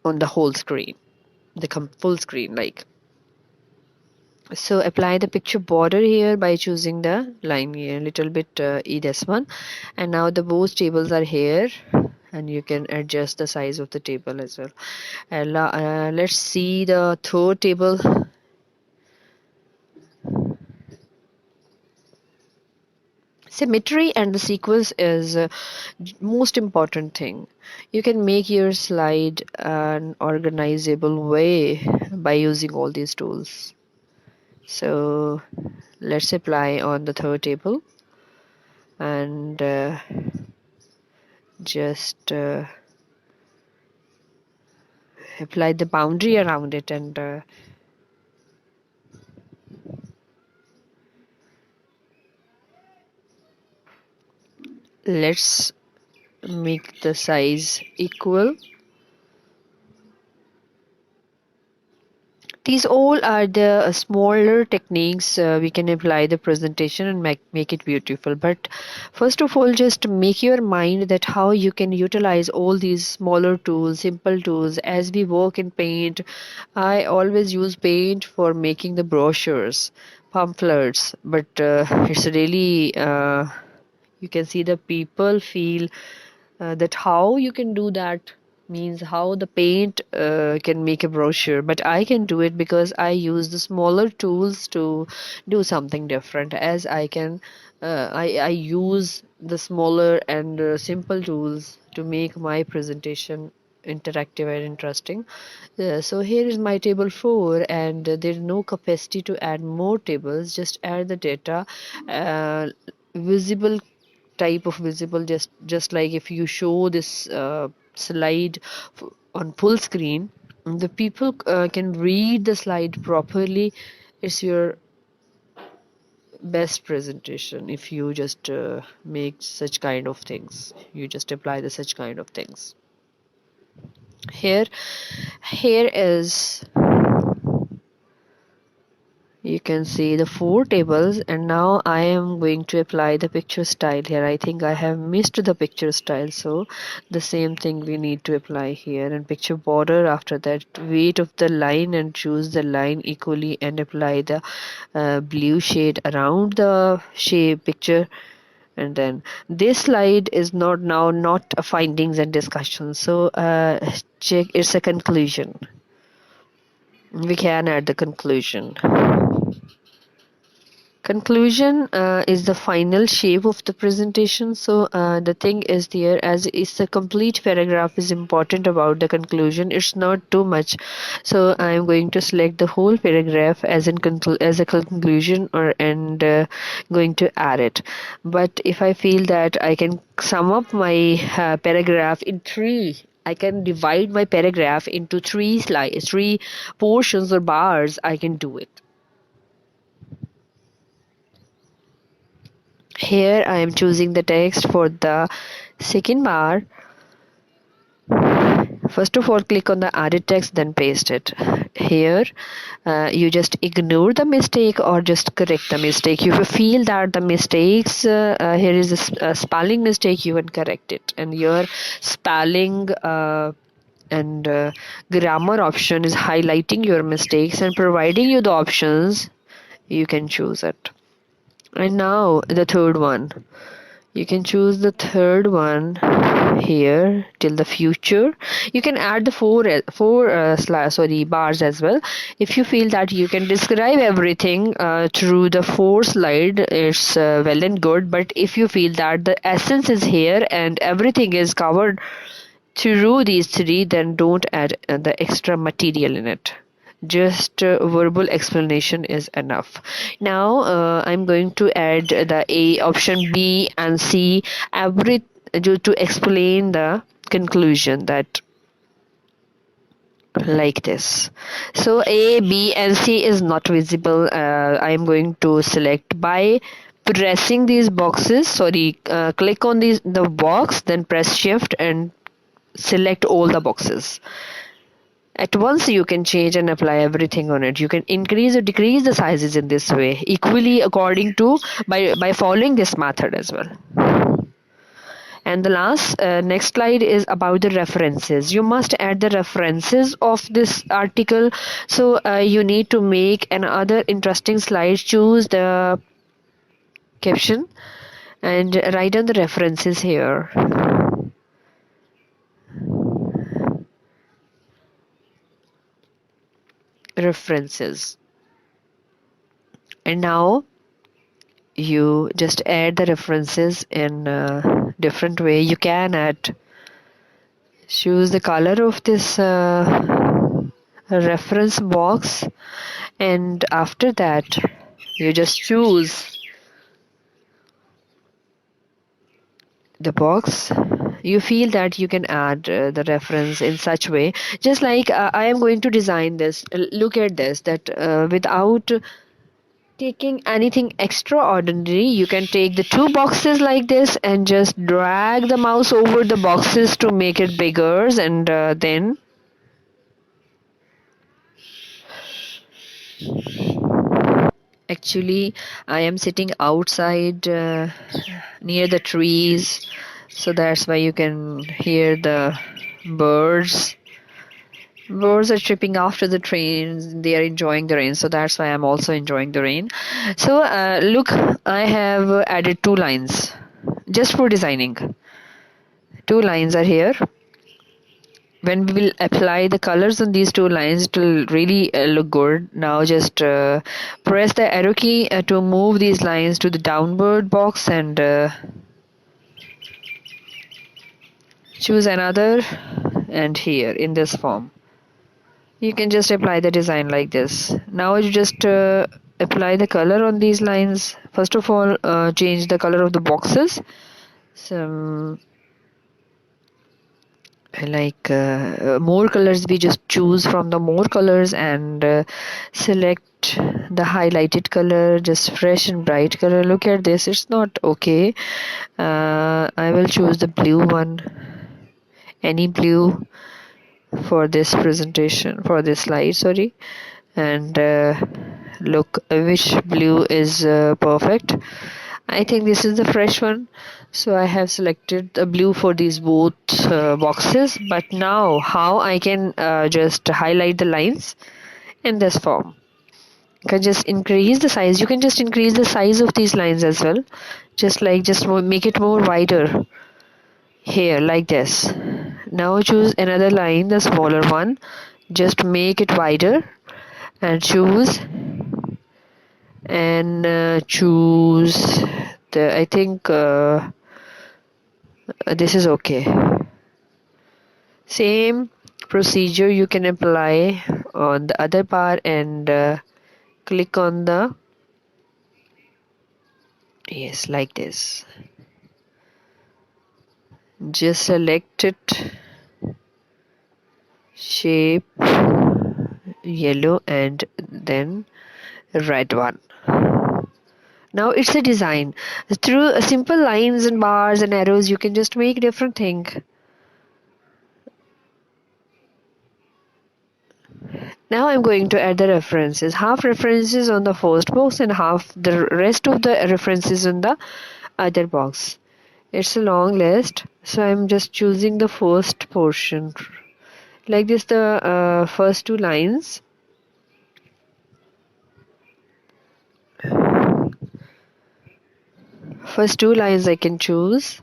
on the whole screen, the full screen, like. So apply the picture border here by choosing the line here, little bit this one, and now the both tables are here, and you can adjust the size of the table as well. And let's see the third table. Symmetry and the sequence is most important thing. You can make your slide an organizable way by using all these tools. So let's apply on the third table, and just apply the boundary around it, and let's make the size equal. These all are the smaller techniques we can apply the presentation and make it beautiful. But first of all, just make your mind that how you can utilize all these smaller tools, simple tools. As we work in Paint, I always use Paint for making the brochures, pamphlets, but it's really you can see the people feel that how you can do that, means how the paint can make a brochure, but I can do it because I use the smaller tools to do something different. As I can I use the smaller and simple tools to make my presentation interactive and interesting. So here is my table 4, and there's no capacity to add more tables. Just add the data, visible type of visible, just like if you show this slide on full screen, the people can read the slide properly. It's your best presentation if you just make such kind of things, you just apply the such kind of things. Here is, you can see the 4 tables, and now I am going to apply the picture style here. I think I have missed the picture style, so the same thing we need to apply here. And picture border, after that weight of the line and choose the line equally and apply the blue shade around the shape picture. And then this slide is not a findings and discussion, so check, it's a conclusion. We can add the conclusion. Conclusion is the final shape of the presentation. So the thing is there, as is the complete paragraph is important about the conclusion, it's not too much. So I am going to select the whole paragraph as in as a conclusion, or and going to add it. But if I feel that I can sum up my paragraph in 3, I can divide my paragraph into 3 slides, 3 portions or bars, I can do it. Here I am choosing the text for the second bar. First of all, click on the added text, then paste it. Here you just ignore the mistake or just correct the mistake. If you feel that the mistakes, here is a spelling mistake, you can correct it. And your spelling and grammar option is highlighting your mistakes and providing you the options. You can choose it. And now the third one, you can choose the third one here till the future. You can add the four bars as well. If you feel that you can describe everything through the 4 slide, it's well and good. But if you feel that the essence is here and everything is covered through these 3, then don't add the extra material in it. Just verbal explanation is enough. Now I'm going to add the A, option B and C to explain the conclusion, that like this. So A, B and C is not visible. I'm going to select by pressing these boxes, click on the box, then press shift and select all the boxes. At once you can change and apply everything on it. You can increase or decrease the sizes in this way, equally according to by following this method as well. And the last next slide is about the references. You must add the references of this article. So you need to make another interesting slide. Choose the caption and write down the references here. References. And now you just add the references in a different way. You can choose the color of this reference box, and after that you just choose the box. You feel that you can add the reference in such way, just like I am going to design this. Look at this, that without taking anything extraordinary, you can take the 2 boxes like this and just drag the mouse over the boxes to make it bigger, and then actually I am sitting outside near the trees, so that's why you can hear the birds. Birds are tripping after the train. They are enjoying the rain, so that's why I'm also enjoying the rain. So look, I have added 2 lines just for designing. 2 lines are here. When we will apply the colors on these 2 lines, it will really look good. Now just press the arrow key to move these lines to the downward box, and choose another, and here in this form you can just apply the design like this. Now you just apply the color on these lines. First of all, change the color of the boxes, some like more colors. We just choose from the more colors and select the highlighted color, just fresh and bright color. Look at this, it's not okay. I will choose the blue one, any blue for this presentation, for this slide, sorry. And look which blue is perfect. I think this is the fresh one, so I have selected the blue for these both boxes. But now how I can just highlight the lines in this form. You can just increase the size. You can just increase the size of these lines as well, just make it more wider here, like this. Now choose another line, the smaller one, just make it wider, and choose the, I think this is okay. Same procedure you can apply on the other part, and click on the, yes, like this. Just select it, shape yellow, and then red one. Now it's a design. Through simple lines and bars and arrows, you can just make different thing. Now I'm going to add the references. Half references on the first box and half the rest of the references on the other box. It's a long list, so I'm just choosing the first portion. Like this, the first two lines. First two lines I can choose.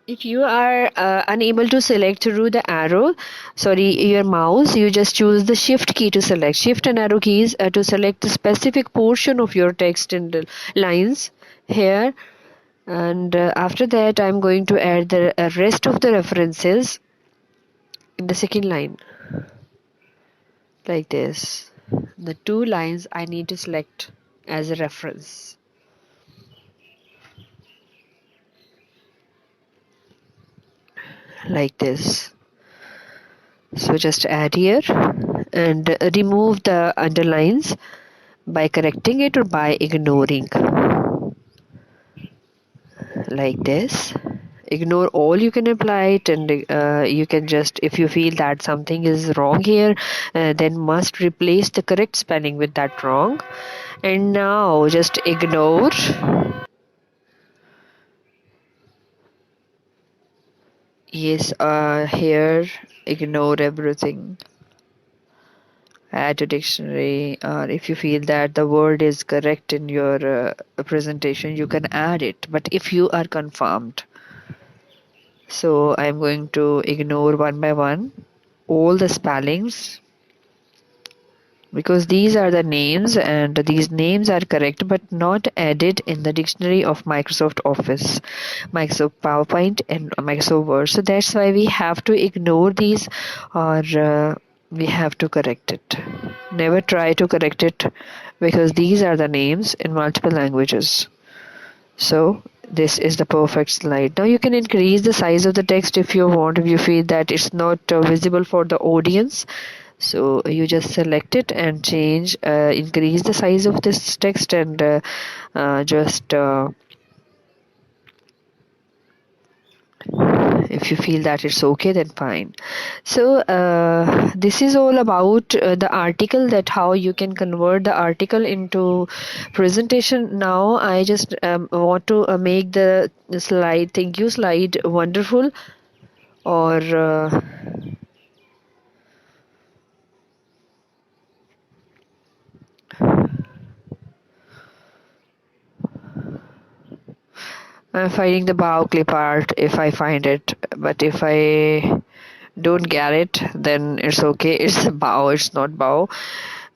If you are unable to select through the arrow, sorry, your mouse, you just choose the shift key to select. Shift and arrow keys to select the specific portion of your text and the lines here. And after that, I'm going to add the rest of the references in the second line. Like this. The two lines I need to select as a reference. Like this. So just add here and remove the underlines by correcting it or by ignoring. Like this. Ignore all, you can apply it, and you can just, if you feel that something is wrong here, then must replace the correct spelling with that wrong. And now just ignore. Yes, here ignore everything. Add to dictionary, or if you feel that the word is correct in your presentation, you can add it. But if you are confirmed, so I'm going to ignore one by one all the spellings, because these are the names and these names are correct but not added in the dictionary of Microsoft Office, Microsoft PowerPoint, and Microsoft Word. So that's why we have to ignore these, or we have to correct it. Never try to correct it, because these are the names in multiple languages. So this is the perfect slide. Now you can increase the size of the text if you want, if you feel that it's not visible for the audience. So you just select it and change, increase the size of this text, and just if you feel that it's okay, then fine. So this is all about the article, that how you can convert the article into presentation. Now I just want to make the slide, thank you slide, wonderful, or I'm finding the bow clip art if I find it, but if I don't get it, then it's okay. It's a bow, it's not bow.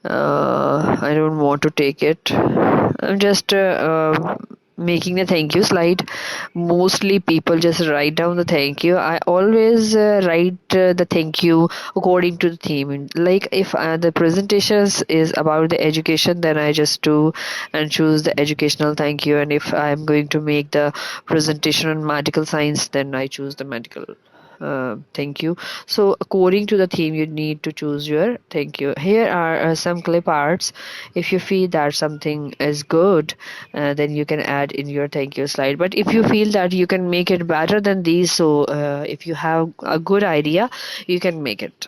I don't want to take it. I'm just making the thank you slide. Mostly people just write down the thank you. I always write the thank you according to the theme. Like if the presentations is about the education, then I just do and choose the educational thank you. And if I'm going to make the presentation on medical science, then I choose the medical thank you. So according to the theme, you need to choose your thank you. Here are some clip arts. If you feel that something is good, then you can add in your thank you slide. But if you feel that you can make it better than these, so if you have a good idea, you can make it.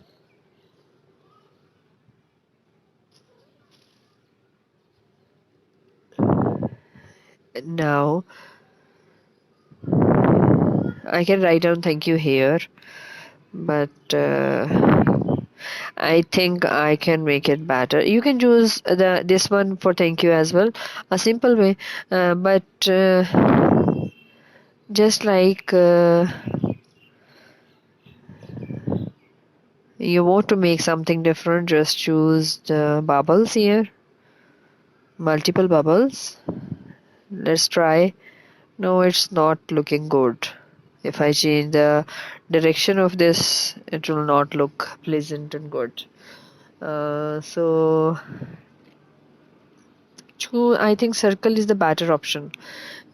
Now I can write down thank you here, but I think I can make it better. You can choose the this one for thank you as well, a simple way. But just like you want to make something different, just choose the bubbles here, multiple bubbles. Let's try. No, it's not looking good. If I change the direction of this, it will not look pleasant and good. So I think circle is the better option.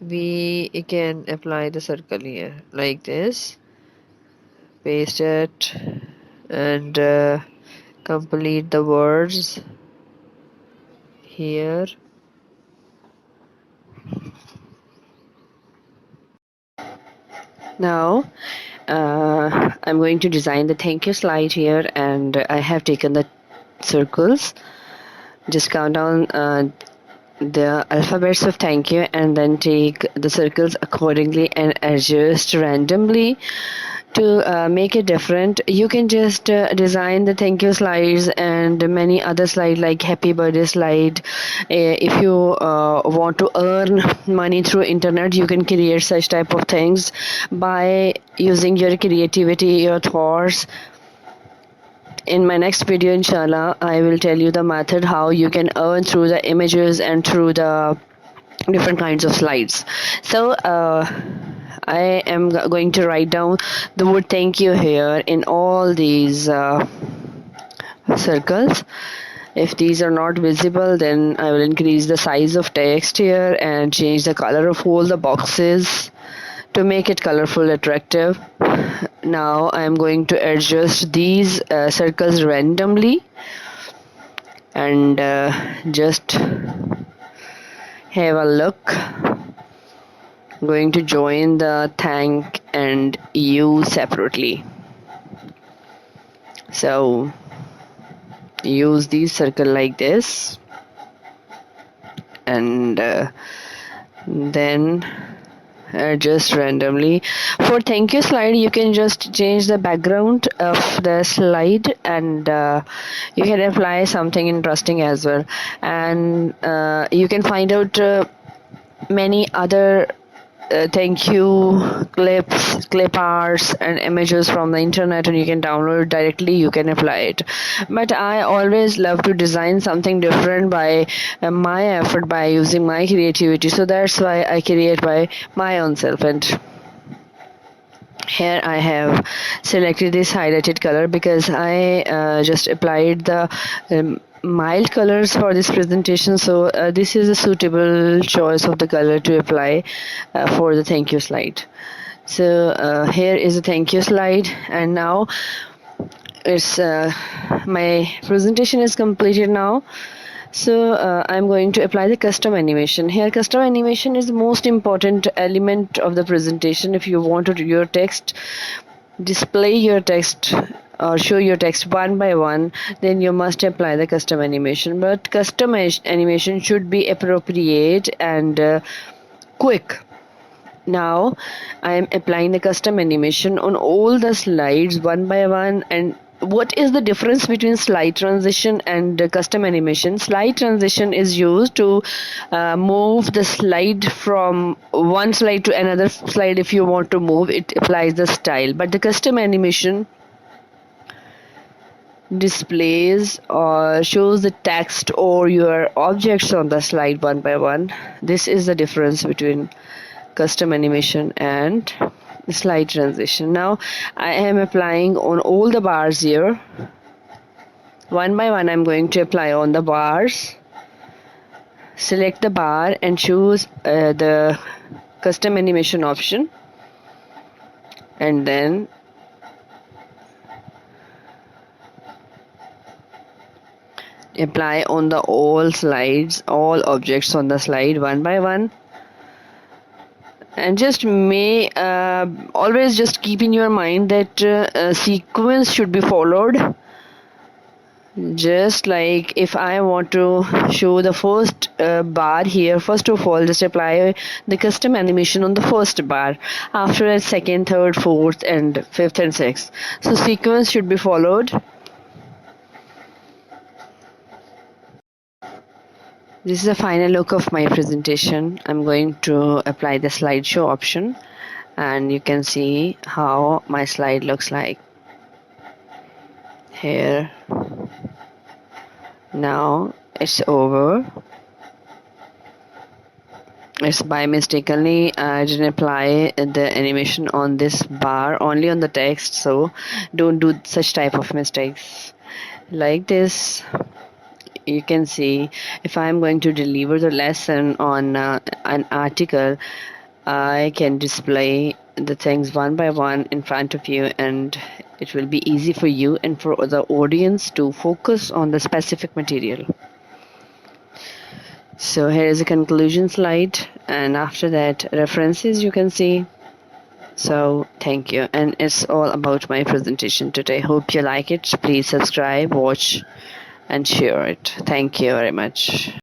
We can apply the circle here like this, paste it, and complete the words here. Now I'm going to design the thank you slide here, and I have taken the circles. Just count down the alphabets of thank you and then take the circles accordingly and adjust randomly to make it different. You can just design the thank you slides and many other slides like happy birthday slide. If you want to earn money through internet, you can create such type of things by using your creativity, your thoughts. In my next video, inshallah, I will tell you the method how you can earn through the images and through the different kinds of slides. So I am going to write down the word thank you here in all these circles. If these are not visible, then I will increase the size of text here and change the color of all the boxes to make it colorful, attractive. Now I am going to adjust these circles randomly and just have a look. I'm going to join the thank and you separately. So use these circle like this, and then adjust randomly. For thank you slide, you can just change the background of the slide, and you can apply something interesting as well. And you can find out many other thank you clips, clip arts and images from the internet, and you can download it directly. You can apply it, but I always love to design something different by my effort, by using my creativity. So that's why I create by my own self. And here I have selected this highlighted color because I just applied the mild colors for this presentation. So this is a suitable choice of the color to apply for the thank you slide. So here is a thank you slide, and now it's my presentation is completed now. So I'm going to apply the custom animation. Here custom animation is the most important element of the presentation. If you want to do your text, display your text or show your text one by one, then you must apply the custom animation. But custom animation should be appropriate and quick. Now I am applying the custom animation on all the slides one by one. And what is the difference between slide transition and custom animation? Slide transition is used to move the slide from one slide to another slide. If you want to move, it applies the style. But the custom animation displays or shows the text or your objects on the slide one by one. This is the difference between custom animation and slide transition. Now I am applying on all the bars here. One by one I'm going to apply on the bars. Select the bar and choose the custom animation option, and then apply on the all slides, all objects on the slide one by one. And just always just keep in your mind that a sequence should be followed. Just like if I want to show the first bar here, first of all just apply the custom animation on the first bar, after that second, third, fourth and fifth and sixth. So sequence should be followed. This is the final look of my presentation. I'm going to apply the slideshow option and you can see how my slide looks like here. Now it's over. It's by mistakenly I didn't apply the animation on this bar, only on the text, so don't do such type of mistakes. Like this, you can see if I'm going to deliver the lesson on an article, I can display the things one by one in front of you, and it will be easy for you and for the audience to focus on the specific material. So here is a conclusion slide, and after that references you can see. So thank you, and it's all about my presentation today. Hope you like it. Please subscribe, watch and share it. Thank you very much.